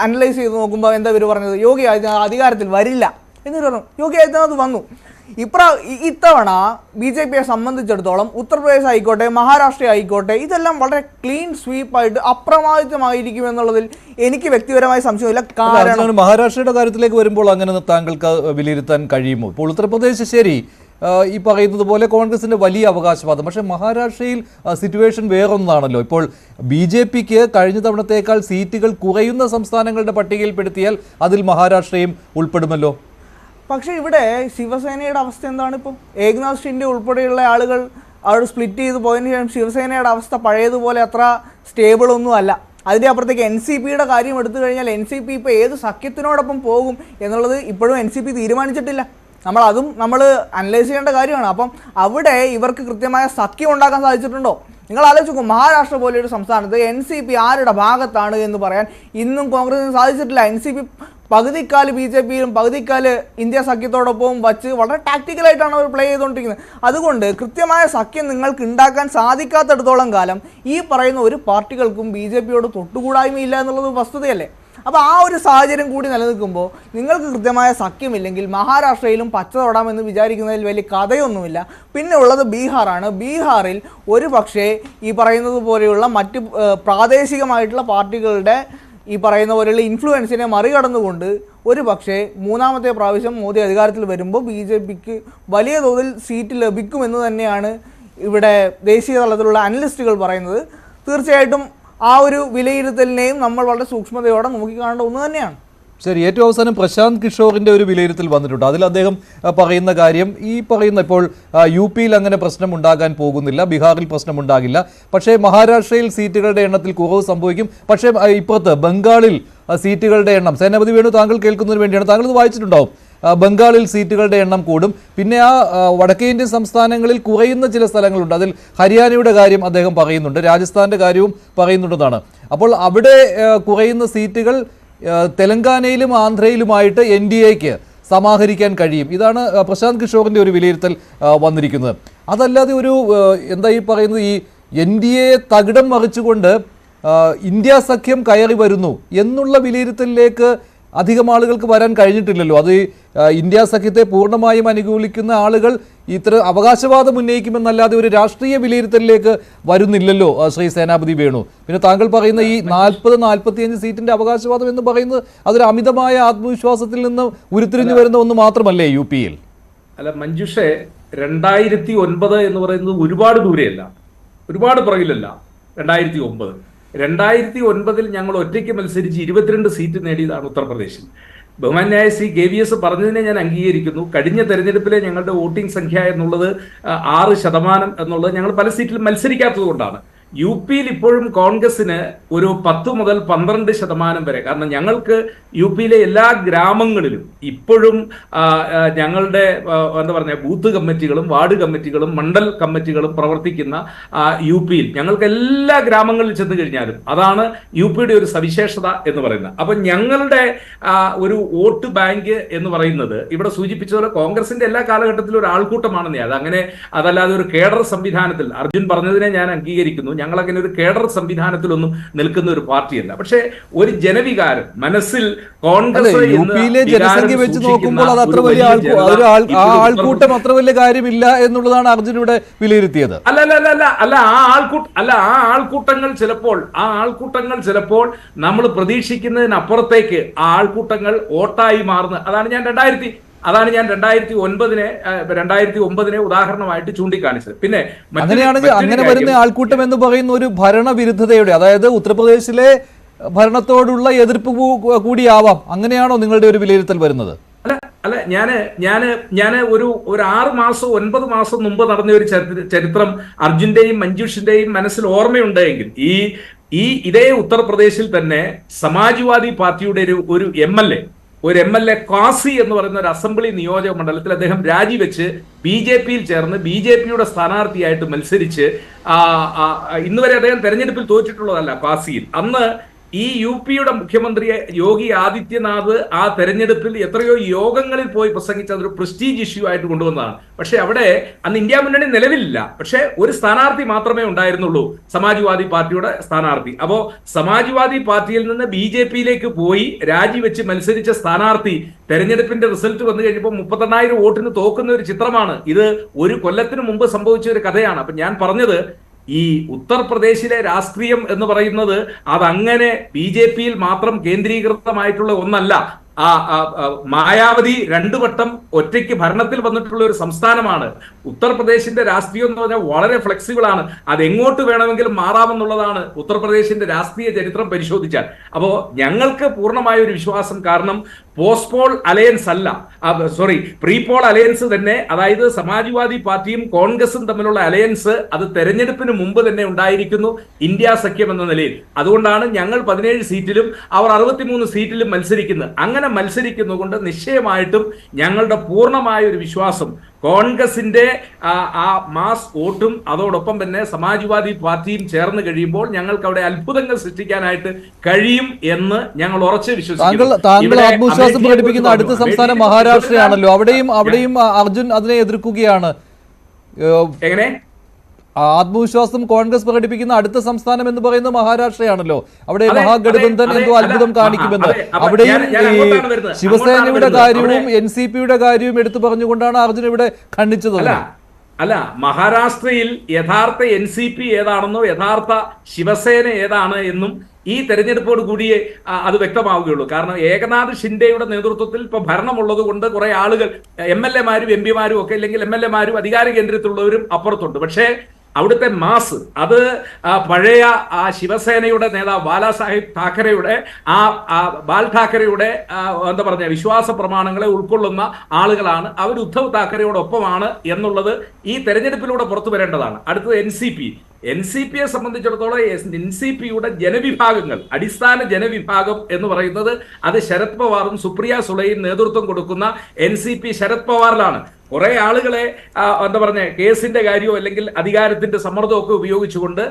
അനലൈസ് ചെയ്ത് നോക്കുമ്പോൾ എന്താ ഇവർ പറഞ്ഞത്, യോഗി ആദിത്യനാഥ് അധികാരത്തിൽ വരില്ല എന്നിട്ട് പറഞ്ഞു. യോഗി ആദിത്യനാഥ് വന്നു. ഇത്തവണ BJPയെ സംബന്ധിച്ചിടത്തോളം ഉത്തർപ്രദേശ് ആയിക്കോട്ടെ മഹാരാഷ്ട്ര ആയിക്കോട്ടെ ഇതെല്ലാം വളരെ ക്ലീൻ സ്വീപ്പായിട്ട് അപ്രമാദിതമായിരിക്കും എന്നുള്ളതിൽ എനിക്ക് വ്യക്തിപരമായി സംശയമില്ല. കാരണം മഹാരാഷ്ട്രയുടെ കാര്യത്തിലേക്ക് വരുമ്പോൾ അങ്ങനെ താങ്കൾക്ക് വിലയിരുത്താൻ കഴിയുമോ? ഇപ്പോൾ ഉത്തർപ്രദേശ് ശരി, ഈ പറയുന്നത് പോലെ കോൺഗ്രസിന്റെ വലിയ അവകാശവാദം, പക്ഷേ മഹാരാഷ്ട്രയിൽ സിറ്റുവേഷൻ വേറൊന്നാണല്ലോ. ഇപ്പോൾ BJPക്ക് കഴിഞ്ഞ തവണത്തേക്കാൾ സീറ്റുകൾ കുറയുന്ന സംസ്ഥാനങ്ങളുടെ പട്ടികയിൽപ്പെടുത്തിയാൽ അതിൽ മഹാരാഷ്ട്രയും ഉൾപ്പെടുമല്ലോ. പക്ഷേ ഇവിടെ ശിവസേനയുടെ അവസ്ഥ എന്താണ്? ഇപ്പോൾ ഏകനാഥ് ഷിൻഡെ ഉൾപ്പെടെയുള്ള ആളുകൾ അവിടെ സ്പ്ലിറ്റ് ചെയ്ത് പോയതിനു ശേഷം ശിവസേനയുടെ അവസ്ഥ പഴയതുപോലെ അത്ര സ്റ്റേബിൾ ഒന്നും അല്ല. അതിൻ്റെ അപ്പുറത്തേക്ക് NCPയുടെ കാര്യം എടുത്തു കഴിഞ്ഞാൽ NCP ഇപ്പോൾ ഏത് സഖ്യത്തിനോടൊപ്പം പോകും എന്നുള്ളത് ഇപ്പോഴും NCP തീരുമാനിച്ചിട്ടില്ല. നമ്മൾ അനലൈസ് ചെയ്യേണ്ട കാര്യമാണ്. അപ്പം അവിടെ ഇവർക്ക് കൃത്യമായ സഖ്യം ഉണ്ടാക്കാൻ സാധിച്ചിട്ടുണ്ടോ? നിങ്ങൾ ആലോചിക്കും, മഹാരാഷ്ട്ര പോലെയൊരു സംസ്ഥാനത്ത് NCP ആരുടെ ഭാഗത്താണ് എന്ന് പറയാൻ ഇന്നും കോൺഗ്രസിന് സാധിച്ചിട്ടില്ല. NCP പകുതിക്കാല് BJPയിലും പകുതിക്കാല് ഇന്ത്യ സഖ്യത്തോടൊപ്പവും വച്ച് വളരെ ടാക്ടിക്കലായിട്ടാണ് അവർ പ്ലേ ചെയ്തുകൊണ്ടിരിക്കുന്നത്. അതുകൊണ്ട് കൃത്യമായ സഖ്യം നിങ്ങൾക്ക് ഉണ്ടാക്കാൻ സാധിക്കാത്തിടത്തോളം കാലം ഈ പറയുന്ന ഒരു പാർട്ടികൾക്കും BJPയോട് തൊട്ടുകൂടായ്മയില്ല എന്നുള്ളത് വസ്തുതയല്ലേ. അപ്പോൾ ആ ഒരു സാഹചര്യം കൂടി നിലനിൽക്കുമ്പോൾ നിങ്ങൾക്ക് കൃത്യമായ സഖ്യമില്ലെങ്കിൽ മഹാരാഷ്ട്രയിലും പച്ച തൊടാമെന്ന് വിചാരിക്കുന്നതിൽ വലിയ കഥയൊന്നുമില്ല. പിന്നെ ഉള്ളത് ബീഹാറാണ്. ബീഹാറിൽ ഒരു പക്ഷേ ഈ പറയുന്നത് പോലെയുള്ള മറ്റ് പ്രാദേശികമായിട്ടുള്ള പാർട്ടികളുടെ ഈ പറയുന്ന പോലെയുള്ള ഇൻഫ്ലുവൻസിനെ മറികടന്നുകൊണ്ട് ഒരു പക്ഷേ മൂന്നാമത്തെ പ്രാവശ്യം മോദി അധികാരത്തിൽ വരുമ്പോൾ BJPക്ക് വലിയ തോതിൽ സീറ്റ് ലഭിക്കുമെന്ന് തന്നെയാണ് ഇവിടെ ദേശീയ തലത്തിലുള്ള അനലിസ്റ്റുകൾ പറയുന്നത്. തീർച്ചയായിട്ടും ആ ഒരു വിലയിരുത്തലിനെയും നമ്മൾ വളരെ സൂക്ഷ്മതയോടെ നോക്കിക്കാണേണ്ട ഒന്ന് തന്നെയാണ്. ശരി, ഏറ്റവും അവസാനം പ്രശാന്ത് കിഷോറിന്റെ ഒരു വിലയിരുത്തൽ വന്നിട്ടുണ്ട്. അതിൽ അദ്ദേഹം പറയുന്ന കാര്യം ഈ പറയുന്ന ഇപ്പോൾ UP യിൽ അങ്ങനെ പ്രശ്നം ഉണ്ടാകാൻ പോകുന്നില്ല, ബീഹാറിൽ പ്രശ്നമുണ്ടാകില്ല, പക്ഷേ മഹാരാഷ്ട്രയിൽ സീറ്റുകളുടെ എണ്ണത്തിൽ കുറവ് സംഭവിക്കും. പക്ഷേ ഇപ്പുറത്ത് ബംഗാളിൽ സീറ്റുകളുടെ എണ്ണം, സേനാപതി വേണു താങ്കൾ കേൾക്കുന്നതിന് വേണ്ടിയാണ്, താങ്കൾ ഇത് വായിച്ചിട്ടുണ്ടാവും, ബംഗാളിൽ സീറ്റുകളുടെ എണ്ണം കൂടും. പിന്നെ ആ വടക്കേ ഇന്ത്യൻ സംസ്ഥാനങ്ങളിൽ കുറയുന്ന ചില സ്ഥലങ്ങളുണ്ട്. അതിൽ ഹരിയാനയുടെ കാര്യം അദ്ദേഹം പറയുന്നുണ്ട്, രാജസ്ഥാന്റെ കാര്യവും പറയുന്നുണ്ടെന്നാണ്. അപ്പോൾ അവിടെ കുറയുന്ന സീറ്റുകൾ തെലങ്കാനയിലും ആന്ധ്രയിലുമായിട്ട് NDAക്ക് സമാഹരിക്കാൻ കഴിയും. ഇതാണ് പ്രശാന്ത് കിഷോറിൻ്റെ ഒരു വിലയിരുത്തൽ വന്നിരിക്കുന്നത്. അതല്ലാതെ ഒരു എന്താ ഈ പറയുന്നത്, ഈ NDA തകിടം മറിച്ചുകൊണ്ട് ഇന്ത്യ സഖ്യം കയറി വരുന്നു എന്നുള്ള വിലയിരുത്തലിലേക്ക് അധികം ആളുകൾക്ക് വരാൻ കഴിഞ്ഞിട്ടില്ലല്ലോ. അത് ഇന്ത്യ സഖ്യത്തെ പൂർണ്ണമായും അനുകൂലിക്കുന്ന ആളുകൾ ഇത്ര അവകാശവാദം ഉന്നയിക്കുമെന്നല്ലാതെ ഒരു രാഷ്ട്രീയ വിലയിരുത്തലിലേക്ക് വരുന്നില്ലല്ലോ ശ്രീ സേനാപതി വേണു. പിന്നെ താങ്കൾ പറയുന്ന ഈ 40-45 സീറ്റിന്റെ അവകാശവാദം എന്ന് പറയുന്നത് അതൊരു അമിതമായ ആത്മവിശ്വാസത്തിൽ നിന്ന് ഉരുത്തിരിഞ്ഞു വരുന്ന ഒന്ന് മാത്രമല്ലേ UP യിൽ? അല്ല മഞ്ജുഷേ, 2009 എന്ന് പറയുന്നത് ഒരുപാട് ദൂരെയല്ല, ഒരുപാട് പുറകിലല്ല. 2009 2009 ഞങ്ങൾ ഒറ്റയ്ക്ക് മത്സരിച്ച് 22 സീറ്റ് നേടിയതാണ് ഉത്തർപ്രദേശിൽ. ബഹുമാന്യായ ശ്രീ KVS പറഞ്ഞതിനെ ഞാൻ അംഗീകരിക്കുന്നു. കഴിഞ്ഞ തെരഞ്ഞെടുപ്പിലെ ഞങ്ങളുടെ വോട്ടിംഗ് സംഖ്യ എന്നുള്ളത് 6% എന്നുള്ളത് ഞങ്ങൾ പല സീറ്റിലും മത്സരിക്കാത്തത് കൊണ്ടാണ്. UP-യിൽ ഇപ്പോഴും കോൺഗ്രസിന് ഒരു 10 മുതൽ 12% വരെ, കാരണം ഞങ്ങൾക്ക് UP-യിലെ എല്ലാ ഗ്രാമങ്ങളിലും ഇപ്പോഴും ഞങ്ങളുടെ എന്താ പറയുക ബൂത്ത് കമ്മിറ്റികളും വാർഡ് കമ്മിറ്റികളും മണ്ഡൽ കമ്മിറ്റികളും പ്രവർത്തിക്കുന്ന UP-യിൽ ഞങ്ങൾക്ക് എല്ലാ ഗ്രാമങ്ങളിൽ ചെന്ന് കഴിഞ്ഞാലും അതാണ് UP-യുടെ ഒരു സവിശേഷത എന്ന് പറയുന്നത്. അപ്പൊ ഞങ്ങളുടെ ഒരു വോട്ട് ബാങ്ക് എന്ന് പറയുന്നത് ഇവിടെ സൂചിപ്പിച്ചതുപോലെ കോൺഗ്രസിന്റെ എല്ലാ കാലഘട്ടത്തിലും ഒരു ആൾക്കൂട്ടമാണെന്നേ. അതല്ലാതെ ഒരു കേഡർ സംവിധാനത്തിൽ അർജുൻ പറഞ്ഞതിനെ ഞാൻ അംഗീകരിക്കുന്നു. ഞങ്ങളങ്ങനെ ഒരു കേഡർ സംവിധാനത്തിലൊന്നും നിൽക്കുന്ന ഒരു പാർട്ടിയല്ല. പക്ഷേ ഒരു ജനവികാരം മനസ്സിൽ കോൺഗ്രസ് UP-യിലെ ജനസംഖ്യ വെച്ച് നോക്കുമ്പോൾ അത് അത്ര വലിയ ആൾക്കൂട്ടം അത്ര വലിയ കാര്യമില്ല എന്നുള്ളതാണ് അർജുൻ ഇവിടെ വിലയിരുത്തിയത്. അല്ല ആ ആൾക്കൂട്ടങ്ങൾ ചിലപ്പോൾ നമ്മൾ പ്രതീക്ഷിക്കുന്നതിനപ്പുറത്തേക്ക് ആ ആൾക്കൂട്ടങ്ങൾ വോട്ടായി മാറുന്നത്. അതാണ് ഞാൻ 2009 ഉദാഹരണമായിട്ട് ചൂണ്ടിക്കാണിച്ചത്. പിന്നെ അങ്ങനെയാണെങ്കിൽ അങ്ങനെ വരുന്ന ആൾക്കൂട്ടം എന്ന് പറയുന്ന ഒരു ഭരണവിരുദ്ധതയുടെ, അതായത് ഉത്തർപ്രദേശിലെ ഭരണത്തോടുള്ള എതിർപ്പ് കൂടിയാവാം. അങ്ങനെയാണോ നിങ്ങളുടെ ഒരു വിലയിരുത്തൽ വരുന്നത്? അല്ല ഞാന് ഒരു 6 മാസം 9 മാസം മുമ്പ് നടന്ന ഒരു ചരിത്രം അർജുന്റെയും മഞ്ജുഷിന്റെയും മനസ്സിൽ ഓർമ്മയുണ്ടെങ്കിൽ ഇതേ ഉത്തർപ്രദേശിൽ തന്നെ സമാജ്വാദി പാർട്ടിയുടെ ഒരു MLA കാസി എന്ന് പറയുന്ന ഒരു അസംബ്ലി നിയോജക മണ്ഡലത്തിൽ അദ്ദേഹം രാജിവെച്ച് BJP-യിൽ ചേർന്ന് BJP-യുടെ സ്ഥാനാർത്ഥിയായിട്ട് മത്സരിച്ച് ഇന്നുവരെ അദ്ദേഹം തെരഞ്ഞെടുപ്പിൽ തോറ്റിട്ടുള്ളതല്ല കാസിയിൽ. അന്ന് ഈ UP-യുടെ മുഖ്യമന്ത്രി യോഗി ആദിത്യനാഥ് ആ തെരഞ്ഞെടുപ്പിൽ എത്രയോ യോഗങ്ങളിൽ പോയി പ്രസംഗിച്ച് അതൊരു പ്രസ്റ്റീജ് ഇഷ്യൂ ആയിട്ട് കൊണ്ടുവന്നതാണ്. പക്ഷെ അവിടെ അന്ന് ഇന്ത്യ മുന്നണി നിലവിലില്ല. പക്ഷെ ഒരു സ്ഥാനാർത്ഥി മാത്രമേ ഉണ്ടായിരുന്നുള്ളൂ, സമാജ്വാദി പാർട്ടിയുടെ സ്ഥാനാർത്ഥി. അപ്പോ സമാജ്വാദി പാർട്ടിയിൽ നിന്ന് BJP-യിലേക്ക് പോയി രാജിവെച്ച് മത്സരിച്ച സ്ഥാനാർത്ഥി തെരഞ്ഞെടുപ്പിന്റെ റിസൾട്ട് വന്നു കഴിഞ്ഞപ്പോൾ 38,000 വോട്ടിന് തോക്കുന്ന ഒരു ചിത്രമാണ്. ഇത് ഒരു കൊല്ലത്തിന് മുമ്പ് സംഭവിച്ച ഒരു കഥയാണ്. അപ്പൊ ഞാൻ പറഞ്ഞത് ഈ ഉത്തർപ്രദേശിലെ രാഷ്ട്രീയം എന്ന് പറയുന്നത് അതങ്ങനെ BJP-യിൽ മാത്രം കേന്ദ്രീകൃതമായിട്ടുള്ള ഒന്നല്ല. മായാവതി 2 വട്ടം ഒറ്റയ്ക്ക് ഭരണത്തിൽ വന്നിട്ടുള്ള ഒരു സംസ്ഥാനമാണ്. ഉത്തർപ്രദേശിന്റെ രാഷ്ട്രീയം എന്ന് പറഞ്ഞാൽ വളരെ ഫ്ലെക്സിബിൾ ആണ്. അതെങ്ങോട്ട് വേണമെങ്കിലും മാറാമെന്നുള്ളതാണ് ഉത്തർപ്രദേശിന്റെ രാഷ്ട്രീയ ചരിത്രം പരിശോധിച്ചാൽ. അപ്പോ ഞങ്ങൾക്ക് പൂർണ്ണമായ ഒരു വിശ്വാസം, കാരണം പോസ്റ്റ്പോൾ അലയൻസ് അല്ല, പ്രീപോൾ അലയൻസ് തന്നെ, അതായത് സമാജ്വാദി പാർട്ടിയും കോൺഗ്രസും തമ്മിലുള്ള അലയൻസ് അത് തെരഞ്ഞെടുപ്പിന് മുമ്പ് തന്നെ ഉണ്ടായിരിക്കുന്നു ഇന്ത്യ സഖ്യം എന്ന നിലയിൽ. അതുകൊണ്ടാണ് ഞങ്ങൾ 17 സീറ്റിലും അവർ 63 സീറ്റിലും മത്സരിക്കുന്നത്. അങ്ങനെ മത്സരിക്കുന്നതുകൊണ്ട് നിശ്ചയമായിട്ടും ഞങ്ങളുടെ പൂർണ്ണമായ ഒരു വിശ്വാസം കോൺഗ്രസിന്റെ ആ മാസ് വോട്ടും അതോടൊപ്പം തന്നെ സമാജ്വാദി പാർട്ടിയും ചേർന്ന് കഴിയുമ്പോൾ ഞങ്ങൾക്ക് അവിടെ അത്ഭുതങ്ങൾ സൃഷ്ടിക്കാനായിട്ട് കഴിയും എന്ന് ഞങ്ങൾ ഉറച്ചു വിശ്വസിക്കുന്നു. താങ്കൾ ആത്മവിശ്വാസം പ്രകടിപ്പിക്കുന്ന അടുത്ത സംസ്ഥാനം മഹാരാഷ്ട്രയാണല്ലോ. അവിടെയും അർജുൻ അതിനെ എതിർക്കുകയാണ്. എങ്ങനെ ആത്മവിശ്വാസം കോൺഗ്രസ് പ്രകടിപ്പിക്കുന്ന അടുത്ത സംസ്ഥാനം എന്ന് പറയുന്നത് മഹാരാഷ്ട്രയാണല്ലോ. അവിടെ മഹാഗഠബന്ധൻ എന്തോ അത്ഭുതം കാണിക്കുമെന്ന്. അവിടെയും ശിവസേനയുടെ കാര്യവും NCP-യുടെ കാര്യവും എടുത്തു പറഞ്ഞുകൊണ്ടാണ് അർജുൻ ഇവിടെ ഖണ്ഡിച്ചത്. അല്ല, മഹാരാഷ്ട്രയിൽ യഥാർത്ഥ NCP ഏതാണെന്നോ യഥാർത്ഥ ശിവസേന ഏതാണ് എന്നും ഈ തെരഞ്ഞെടുപ്പോട് കൂടിയേ അത് വ്യക്തമാവുകയുള്ളൂ. കാരണം ഏകനാഥ് ഷിൻഡെയുടെ നേതൃത്വത്തിൽ ഇപ്പൊ ഭരണമുള്ളത് കൊണ്ട് കുറെ ആളുകൾ MLA-മാരും MP-മാരും ഒക്കെ, അല്ലെങ്കിൽ MLA-മാരും അധികാര കേന്ദ്രത്തിലുള്ളവരും അപ്പുറത്തുണ്ട്. പക്ഷേ അവിടുത്തെ മാസ് അത് പഴയ ശിവസേനയുടെ നേതാവ് ബാലാസാഹിബ് ഠാക്കറെയുടെ ബാൽ ഠാക്കറെയുടെ എന്താ പറഞ്ഞ വിശ്വാസ പ്രമാണങ്ങളെ ഉൾക്കൊള്ളുന്ന ആളുകളാണ്. അവർ ഉദ്ധവ് താക്കറെയോടൊപ്പമാണ് എന്നുള്ളത് ഈ തെരഞ്ഞെടുപ്പിലൂടെ പുറത്തു വരേണ്ടതാണ്. അടുത്തത് NCP-യെ സംബന്ധിച്ചിടത്തോളം NCP-യുടെ ജനവിഭാഗങ്ങൾ, അടിസ്ഥാന ജനവിഭാഗം എന്ന് പറയുന്നത് അത് ശരത് പവാറും സുപ്രിയ സുളെയും നേതൃത്വം കൊടുക്കുന്ന NCP ശരത് പവാറിലാണ്. കുറെ ആളുകളെ എന്താ പറഞ്ഞ കേസിന്റെ കാര്യമോ അല്ലെങ്കിൽ അധികാരത്തിന്റെ സമ്മർദ്ദമൊക്കെ ഉപയോഗിച്ചുകൊണ്ട്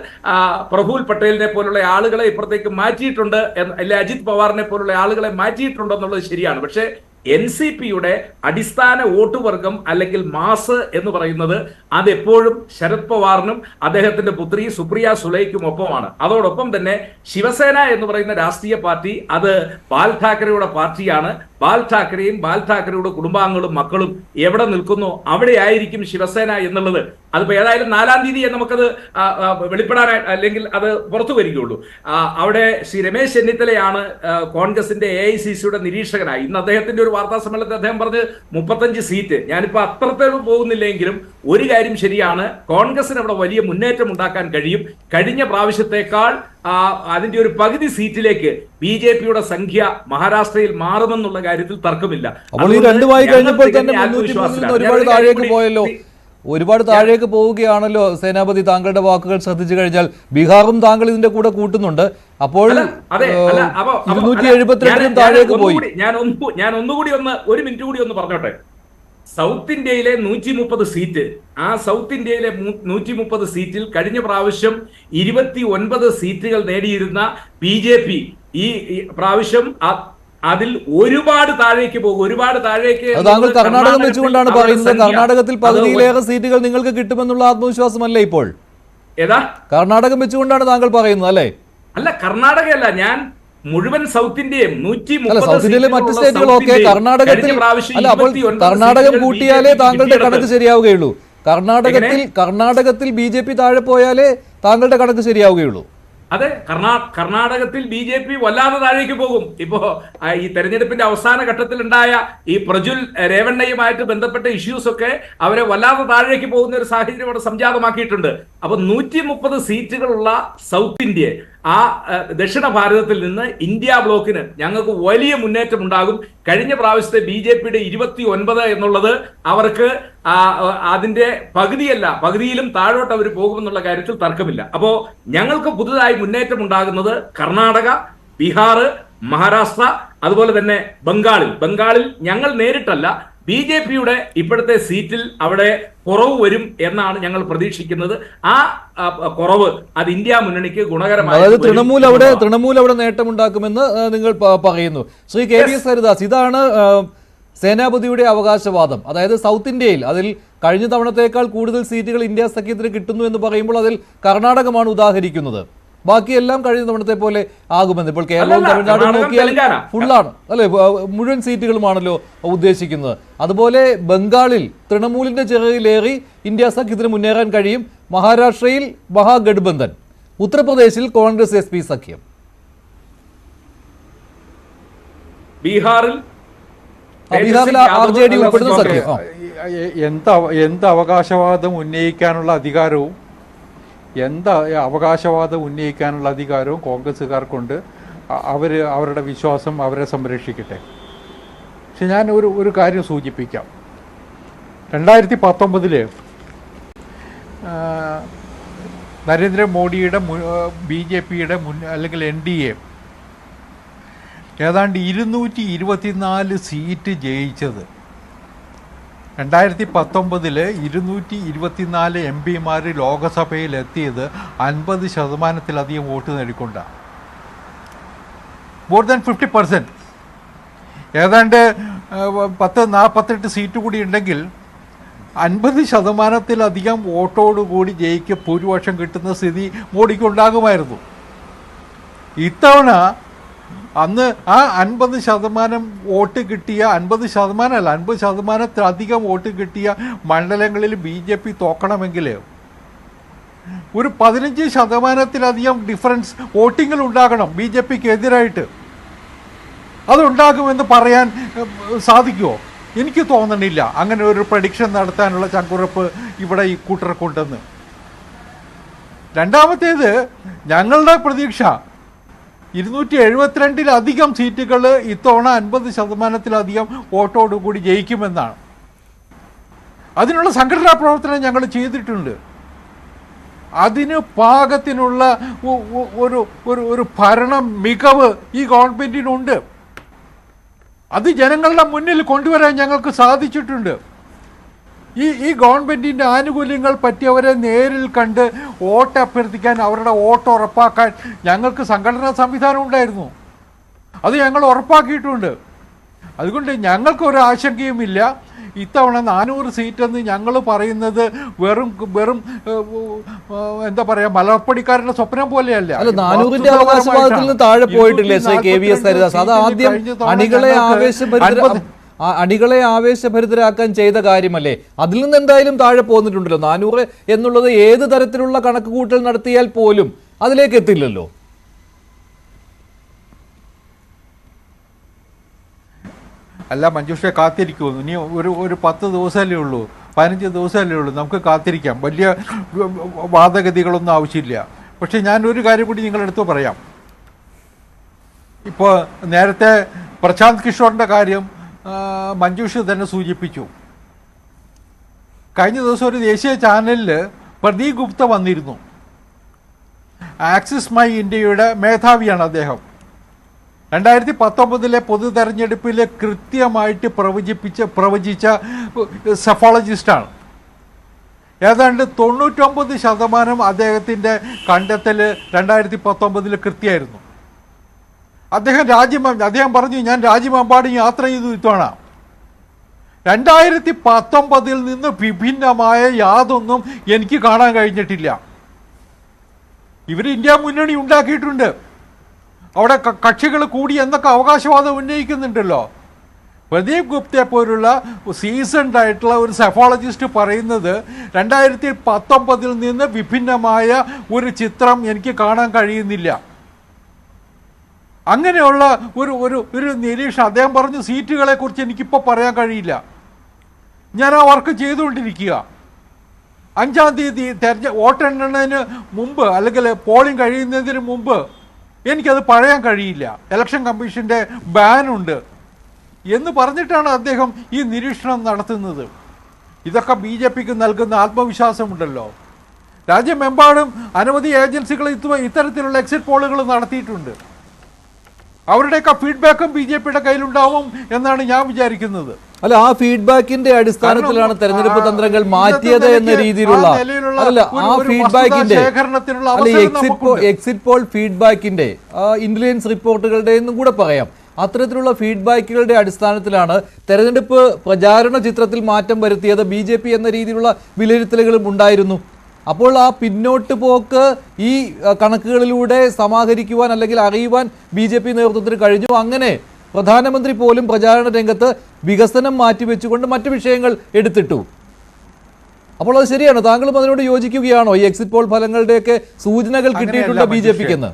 പ്രഫുൽ പട്ടേലിനെ പോലുള്ള ആളുകളെ ഇപ്പുറത്തേക്ക് മാറ്റിയിട്ടുണ്ട്, അല്ലെ അജിത് പവാറിനെ പോലുള്ള ആളുകളെ മാറ്റിയിട്ടുണ്ടെന്നുള്ളത് ശരിയാണ്. പക്ഷേ NCP-യുടെ അടിസ്ഥാന വോട്ട് വർഗം അല്ലെങ്കിൽ മാസ് എന്ന് പറയുന്നത് അതെപ്പോഴും ശരത് പവാറിനും അദ്ദേഹത്തിന്റെ പുത്രി സുപ്രിയ സുളയ്ക്കും ഒപ്പമാണ്. അതോടൊപ്പം തന്നെ ശിവസേന എന്ന് പറയുന്ന രാഷ്ട്രീയ പാർട്ടി അത് ബാൽ ഠാക്കറെയുടെ പാർട്ടിയാണ്. ബാൽ ഠാക്കറെയും ബാൽ ഠാക്കറെയുടെ കുടുംബാംഗങ്ങളും മക്കളും എവിടെ നിൽക്കുന്നു അവിടെ ആയിരിക്കും ശിവസേന എന്നുള്ളത്. അതിപ്പോ ഏതായാലും 4-ാം തീയതി നമുക്കത് വെളിപ്പെടാനായി അല്ലെങ്കിൽ അത് പുറത്തു വരികയുള്ളൂ. അവിടെ ശ്രീ രമേശ് ചെന്നിത്തലയാണ് കോൺഗ്രസിന്റെ AICC-യുടെ നിരീക്ഷകനായി. ഇന്ന് അദ്ദേഹത്തിന്റെ ഒരു വാർത്താ സമ്മേളനത്തിൽ അദ്ദേഹം പറഞ്ഞ് 35 സീറ്റ്. ഞാനിപ്പോ അത്രത്തോളം പോകുന്നില്ലെങ്കിലും ഒരു കാര്യം ശരിയാണ്, കോൺഗ്രസിന് അവിടെ വലിയ മുന്നേറ്റം ഉണ്ടാക്കാൻ കഴിയും. കഴിഞ്ഞ പ്രാവശ്യത്തേക്കാൾ അതിന്റെ ഒരു പകുതി സീറ്റിലേക്ക് BJP-യുടെ സംഖ്യ മഹാരാഷ്ട്രയിൽ മാറുമെന്നുള്ള കാര്യത്തിൽ തർക്കമില്ല. അപ്പോൾ ഈ രണ്ടുമായി കഴിഞ്ഞപ്പോൾ തന്നെ 303 ഒരുപാട് താഴേക്ക് പോയല്ലോ, ഒരുപാട് താഴേക്ക് പോവുകയാണല്ലോ സേനാപതി. താങ്കളുടെ വാക്കുകൾ ശ്രദ്ധിച്ചു കഴിഞ്ഞാൽ ബീഹാറും താങ്കൾ ഇതിന്റെ കൂടെ കൂട്ടുന്നുണ്ട്. അപ്പോൾ 272 താഴേക്ക് പോയി. ഞാൻ ഒന്നുകൂടി ഒരു മിനിറ്റ് കൂടി ഒന്ന് പറഞ്ഞോട്ടെ. സൗത്ത് ഇന്ത്യയിലെ 130 സീറ്റ്, ആ സൗത്ത് ഇന്ത്യയിലെ 130 സീറ്റിൽ കഴിഞ്ഞ പ്രാവശ്യം 29 സീറ്റുകൾ നേടിയിരുന്ന BJP ഈ പ്രാവശ്യം അതിൽ ഒരുപാട് താഴേക്ക് പോകും, ഒരുപാട് താഴേക്ക്. താങ്കൾ കർണാടകം വെച്ചുകൊണ്ടാണ് പറയുന്നത്. കർണാടകത്തിൽ പകുതിയിലേറെ സീറ്റുകൾ നിങ്ങൾക്ക് കിട്ടുമെന്നുള്ള ആത്മവിശ്വാസമല്ലേ ഇപ്പോൾ? ഏതാ കർണാടകം വെച്ചുകൊണ്ടാണ് താങ്കൾ പറയുന്നത് അല്ലേ? അല്ല, കർണാടകയല്ല, ഞാൻ മുഴുവൻ സൗത്ത് ഇന്ത്യയും 130 സൗത്ത് ഇന്ത്യയിലെ മറ്റ് സ്റ്റേറ്റുകളൊക്കെ കർണാടകത്തിൽ അല്ല. അപ്പോൾ കർണാടകം കൂട്ടിയാലേ താങ്കളുടെ കണക്ക് ശരിയാവുകയുള്ളൂ. കർണാടകത്തിൽ BJP താഴെ പോയാലേ താങ്കളുടെ കണക്ക് ശരിയാവുകയുള്ളൂ. അതെ, കർണാടകത്തിൽ BJP വല്ലാതെ താഴേക്ക് പോകും. ഇപ്പോ ഈ തെരഞ്ഞെടുപ്പിന്റെ അവസാന ഘട്ടത്തിൽ ഉണ്ടായ ഈ പ്രജുൽ രേവണ്ണയുമായിട്ട് ബന്ധപ്പെട്ട ഇഷ്യൂസ് ഒക്കെ അവരെ വല്ലാതെ താഴേക്ക് പോകുന്ന ഒരു സാഹചര്യം അവിടെ സംജാതമാക്കിയിട്ടുണ്ട്. അപ്പൊ 130 സീറ്റുകളുള്ള സൗത്ത് ഇന്ത്യ, ആ ദക്ഷിണ ഭാരതത്തിൽ നിന്ന് ഇന്ത്യ ബ്ലോക്കിന് ഞങ്ങൾക്ക് വലിയ മുന്നേറ്റം ഉണ്ടാകും. കഴിഞ്ഞ പ്രാവശ്യത്തെ BJP-യുടെ 29 എന്നുള്ളത് അവർക്ക് അതിന്റെ പകുതിയല്ല, പകുതിയിലും താഴോട്ട് അവർ പോകുമെന്നുള്ള കാര്യത്തിൽ തർക്കമില്ല. അപ്പോ ഞങ്ങൾക്ക് പുതുതായി മുന്നേറ്റം ഉണ്ടാകുന്നത് കർണാടക, ബീഹാർ, മഹാരാഷ്ട്ര, അതുപോലെ തന്നെ ബംഗാളിൽ ഞങ്ങൾ നേരിട്ടല്ല, BJP-യുടെ ഇപ്പോഴത്തെ സീറ്റിൽ അവിടെ കുറവ് വരും എന്നാണ് ഞങ്ങൾ പ്രതീക്ഷിക്കുന്നത്. ആ കുറവ് അത് ഇന്ത്യ മുന്നണിക്ക് ഗുണകരമായി, അതായത് തൃണമൂൽ അവിടെ നേട്ടമുണ്ടാക്കുമെന്ന് നിങ്ങൾ പറയുന്നു. ശ്രീ KVS ഹരിദാസ്, ഇതാണ് സേനാപതിയുടെ അവകാശവാദം. അതായത് സൗത്ത് ഇന്ത്യയിൽ അതിൽ കഴിഞ്ഞ തവണത്തേക്കാൾ കൂടുതൽ സീറ്റുകൾ ഇന്ത്യ സഖ്യത്തിന് കിട്ടുന്നു എന്ന് പറയുമ്പോൾ അതിൽ കർണാടകമാണ് ഉദാഹരിക്കുന്നത്. ബാക്കിയെല്ലാം കഴിഞ്ഞ തവണത്തെ പോലെ ആകുമെന്ന്. ഇപ്പോൾ കേരളവും തമിഴ്നാടും നോക്കിയാൽ ഫുള്ളാണ് അല്ലെ, മുഴുവൻ സീറ്റുകളുമാണല്ലോ ഉദ്ദേശിക്കുന്നത്. അതുപോലെ ബംഗാളിൽ തൃണമൂലിന്റെ ചിറകിലേറി ഇന്ത്യ സഖ്യത്തിന് മുന്നേറാൻ കഴിയും. മഹാരാഷ്ട്രയിൽ മഹാഗഡ്ബന്ധൻ, ഉത്തർപ്രദേശിൽ കോൺഗ്രസ് SP സഖ്യം, ബീഹാറിൽ RJD ഉൾപ്പെടുന്ന സഖ്യം. എന്ത് അവകാശവാദം ഉന്നയിക്കാനുള്ള അധികാരവും കോൺഗ്രസ്സുകാർക്കുണ്ട്. അവരുടെ വിശ്വാസം അവരെ സംരക്ഷിക്കട്ടെ. പക്ഷെ ഞാൻ ഒരു കാര്യം സൂചിപ്പിക്കാം. 2019 നരേന്ദ്രമോദിയുടെ BJP-യുടെ അല്ലെങ്കിൽ NDA ഏതാണ്ട് 224 സീറ്റ് ജയിച്ചത്. 2019 224 MP-മാർ ലോകസഭയിൽ എത്തിയത് 50%-ലധികം വോട്ട് നേടിക്കൊണ്ടാണ്. More than 50%. ഏതാണ്ട് 48 സീറ്റ് കൂടി ഉണ്ടെങ്കിൽ 50%-ലധികം വോട്ടോടുകൂടി ഭൂരിപക്ഷം കിട്ടുന്ന സ്ഥിതി മോഡിക്ക് ഉണ്ടാകുമായിരുന്നു. ഇത്തവണ അന്ന് ആ 50% വോട്ട് കിട്ടിയ 50%-ലധികം വോട്ട് കിട്ടിയ മണ്ഡലങ്ങളിൽ BJP തോക്കണമെങ്കിൽ ഒരു 15%-ലധികം ഡിഫറൻസ് വോട്ടിങ്ങിൽ ഉണ്ടാകണം BJPക്ക് എതിരായിട്ട്. അതുണ്ടാകുമെന്ന് പറയാൻ സാധിക്കുമോ? എനിക്ക് തോന്നണില്ല അങ്ങനെ ഒരു പ്രഡിക്ഷൻ നടത്താനുള്ള ചങ്കുറപ്പ് ഇവിടെ ഈ കൂട്ടർക്കുണ്ടെന്ന്. രണ്ടാമത്തേത്, ഞങ്ങളുടെ പ്രതീക്ഷ 272-ലധികം സീറ്റുകൾ ഇത്തവണ 50%-ലധികം വോട്ടോടുകൂടി ജയിക്കുമെന്നാണ്. അതിനുള്ള സംഘടനാ പ്രവർത്തനം ഞങ്ങൾ ചെയ്തിട്ടുണ്ട്. അതിന് പാകത്തിനുള്ള ഒരു ഭരണ മികവ് ഈ ഗവൺമെൻറ്റിനുണ്ട്. അത് ജനങ്ങളുടെ മുന്നിൽ കൊണ്ടുവരാൻ ഞങ്ങൾക്ക് സാധിച്ചിട്ടുണ്ട്. ഈ ഗവൺമെൻറ്റിൻ്റെ ആനുകൂല്യങ്ങൾ പറ്റിയവരെ നേരിൽ കണ്ട് വോട്ട് അഭ്യർത്ഥിക്കാൻ, അവരുടെ വോട്ട് ഉറപ്പാക്കാൻ ഞങ്ങൾക്ക് സംഘടനാ സംവിധാനം ഉണ്ടായിരുന്നു. അത് ഞങ്ങൾ ഉറപ്പാക്കിയിട്ടുണ്ട്. അതുകൊണ്ട് ഞങ്ങൾക്കൊരു ആശങ്കയുമില്ല. ഇത്തവണ 400 സീറ്റെന്ന് ഞങ്ങൾ പറയുന്നത് വെറും എന്താ പറയുക, മലർപ്പടിക്കാരുടെ സ്വപ്നം പോലെയല്ല. 400-ന്റെ അവകാശവാദത്തിൽ നിന്ന് താഴെ പോയിട്ടില്ലേ ശ്രീ KVS ഹരിദാസ്? അത് ആദ്യം അണികളെ ആവേശഭരിതരാക്കാൻ ചെയ്ത കാര്യമല്ലേ? അതിൽ നിന്ന് എന്തായാലും താഴെ പോന്നിട്ടുണ്ടല്ലോ. 400 എന്നുള്ളത് ഏത് തരത്തിലുള്ള കണക്ക് കൂട്ടൽ നടത്തിയാൽ പോലും അതിലേക്ക് എത്തില്ലല്ലോ. അല്ല മഞ്ജുഷ, കാത്തിരിക്കുമെന്ന്. ഇനി ഒരു 10 ദിവസമല്ലേ ഉള്ളൂ, 15 ദിവസമല്ലേ ഉള്ളൂ. നമുക്ക് കാത്തിരിക്കാം. വലിയ വാദഗതികളൊന്നും ആവശ്യമില്ല. പക്ഷേ ഞാനൊരു കാര്യം കൂടി നിങ്ങളെടുത്ത് പറയാം. ഇപ്പോൾ നേരത്തെ പ്രശാന്ത് കിഷോറിൻ്റെ കാര്യം മഞ്ജുഷ് തന്നെ സൂചിപ്പിച്ചു. കഴിഞ്ഞ ദിവസം ഒരു ദേശീയ ചാനലിൽ പ്രദീപ് ഗുപ്ത വന്നിരുന്നു. ആക്സിസ് മൈ ഇന്ത്യയുടെ മേധാവിയാണ് അദ്ദേഹം. 2019 പൊതു തെരഞ്ഞെടുപ്പിൽ കൃത്യമായിട്ട് പ്രവചിച്ച സെഫോളജിസ്റ്റാണ്. ഏതാണ്ട് 99% അദ്ദേഹത്തിൻ്റെ കണ്ടെത്തൽ 2019 കൃത്യമായിരുന്നു. അദ്ദേഹം പറഞ്ഞു, ഞാൻ രാജ്യമെമ്പാടും യാത്ര ചെയ്തു ഇത്തവണ 2019 നിന്ന് വിഭിന്നമായ യാതൊന്നും എനിക്ക് കാണാൻ കഴിഞ്ഞിട്ടില്ല. ഇവർ ഇന്ത്യ മുന്നണി ഉണ്ടാക്കിയിട്ടുണ്ട്, അവിടെ കക്ഷികൾ കൂടി എന്നൊക്കെ അവകാശവാദം ഉന്നയിക്കുന്നുണ്ടല്ലോ. പ്രദീപ് ഗുപ്തയെ പോലുള്ള സീസൺഡ് ആയിട്ടുള്ള ഒരു സെഫോളജിസ്റ്റ് പറയുന്നത് 2019 നിന്ന് വിഭിന്നമായ ഒരു ചിത്രം എനിക്ക് കാണാൻ കഴിയുന്നില്ല. അങ്ങനെയുള്ള ഒരു നിരീക്ഷണം അദ്ദേഹം പറഞ്ഞു. സീറ്റുകളെ കുറിച്ച് എനിക്കിപ്പോൾ പറയാൻ കഴിയില്ല, ഞാൻ ആ വർക്ക് ചെയ്തുകൊണ്ടിരിക്കുക. 5-ാം തീയതി വോട്ടെണ്ണുന്നതിന് മുമ്പ് അല്ലെങ്കിൽ പോളിംഗ് കഴിയുന്നതിന് മുമ്പ് എനിക്കത് പറയാൻ കഴിയില്ല, ഇലക്ഷൻ കമ്മീഷൻ്റെ ബാനുണ്ട് എന്ന് പറഞ്ഞിട്ടാണ് അദ്ദേഹം ഈ നിരീക്ഷണം നടത്തുന്നത്. ഇതൊക്കെ BJPക്ക് നൽകുന്ന ആത്മവിശ്വാസമുണ്ടല്ലോ. രാജ്യമെമ്പാടും അനവധി ഏജൻസികൾ ഇത്തരത്തിലുള്ള എക്സിറ്റ് പോളുകൾ നടത്തിയിട്ടുണ്ട്. അവരുടെയൊക്കെ ഫീഡ്ബാക്കും BJPയുടെ കയ്യിലുണ്ടാവും എന്നാണ് ഞാൻ വിചാരിക്കുന്നത്. അല്ല, ആ ഫീഡ്ബാക്കിന്റെ അടിസ്ഥാനത്തിലാണ് തെരഞ്ഞെടുപ്പ് തന്ത്രങ്ങൾ മാറ്റിയത് എന്ന രീതിയിലുള്ള ആ ഫീഡ്ബാക്കിന്റെ എക്സിറ്റ് പോൾ ഫീഡ്ബാക്കിന്റെ ഇന്റലിജൻസ് റിപ്പോർട്ടുകളുടെ എന്നും കൂടെ പറയാം. അത്തരത്തിലുള്ള ഫീഡ്ബാക്കുകളുടെ അടിസ്ഥാനത്തിലാണ് തെരഞ്ഞെടുപ്പ് പ്രചാരണ ചിത്രത്തിൽ മാറ്റം വരുത്തിയത്. BJP എന്ന രീതിയിലുള്ള വിലയിരുത്തലുകളും ഉണ്ടായിരുന്നു. അപ്പോൾ ആ പിന്നോട്ട് പോക്ക് ഈ കണക്കുകളിലൂടെ സമാഹരിക്കുവാൻ അല്ലെങ്കിൽ അറിയുവാൻ BJP നേതൃത്വത്തിന് കഴിഞ്ഞു. അങ്ങനെ പ്രധാനമന്ത്രി പോലും പ്രചാരണ രംഗത്ത് വികസനം മാറ്റിവെച്ചുകൊണ്ട് മറ്റു വിഷയങ്ങൾ എടുത്തിട്ടു. അപ്പോൾ അത് ശരിയാണോ? താങ്കളും അതിനോട് യോജിക്കുകയാണോ? ഈ എക്സിറ്റ് പോൾ ഫലങ്ങളുടെയൊക്കെ സൂചനകൾ കിട്ടിയിട്ടുണ്ട് BJPക്ക് എന്ന്?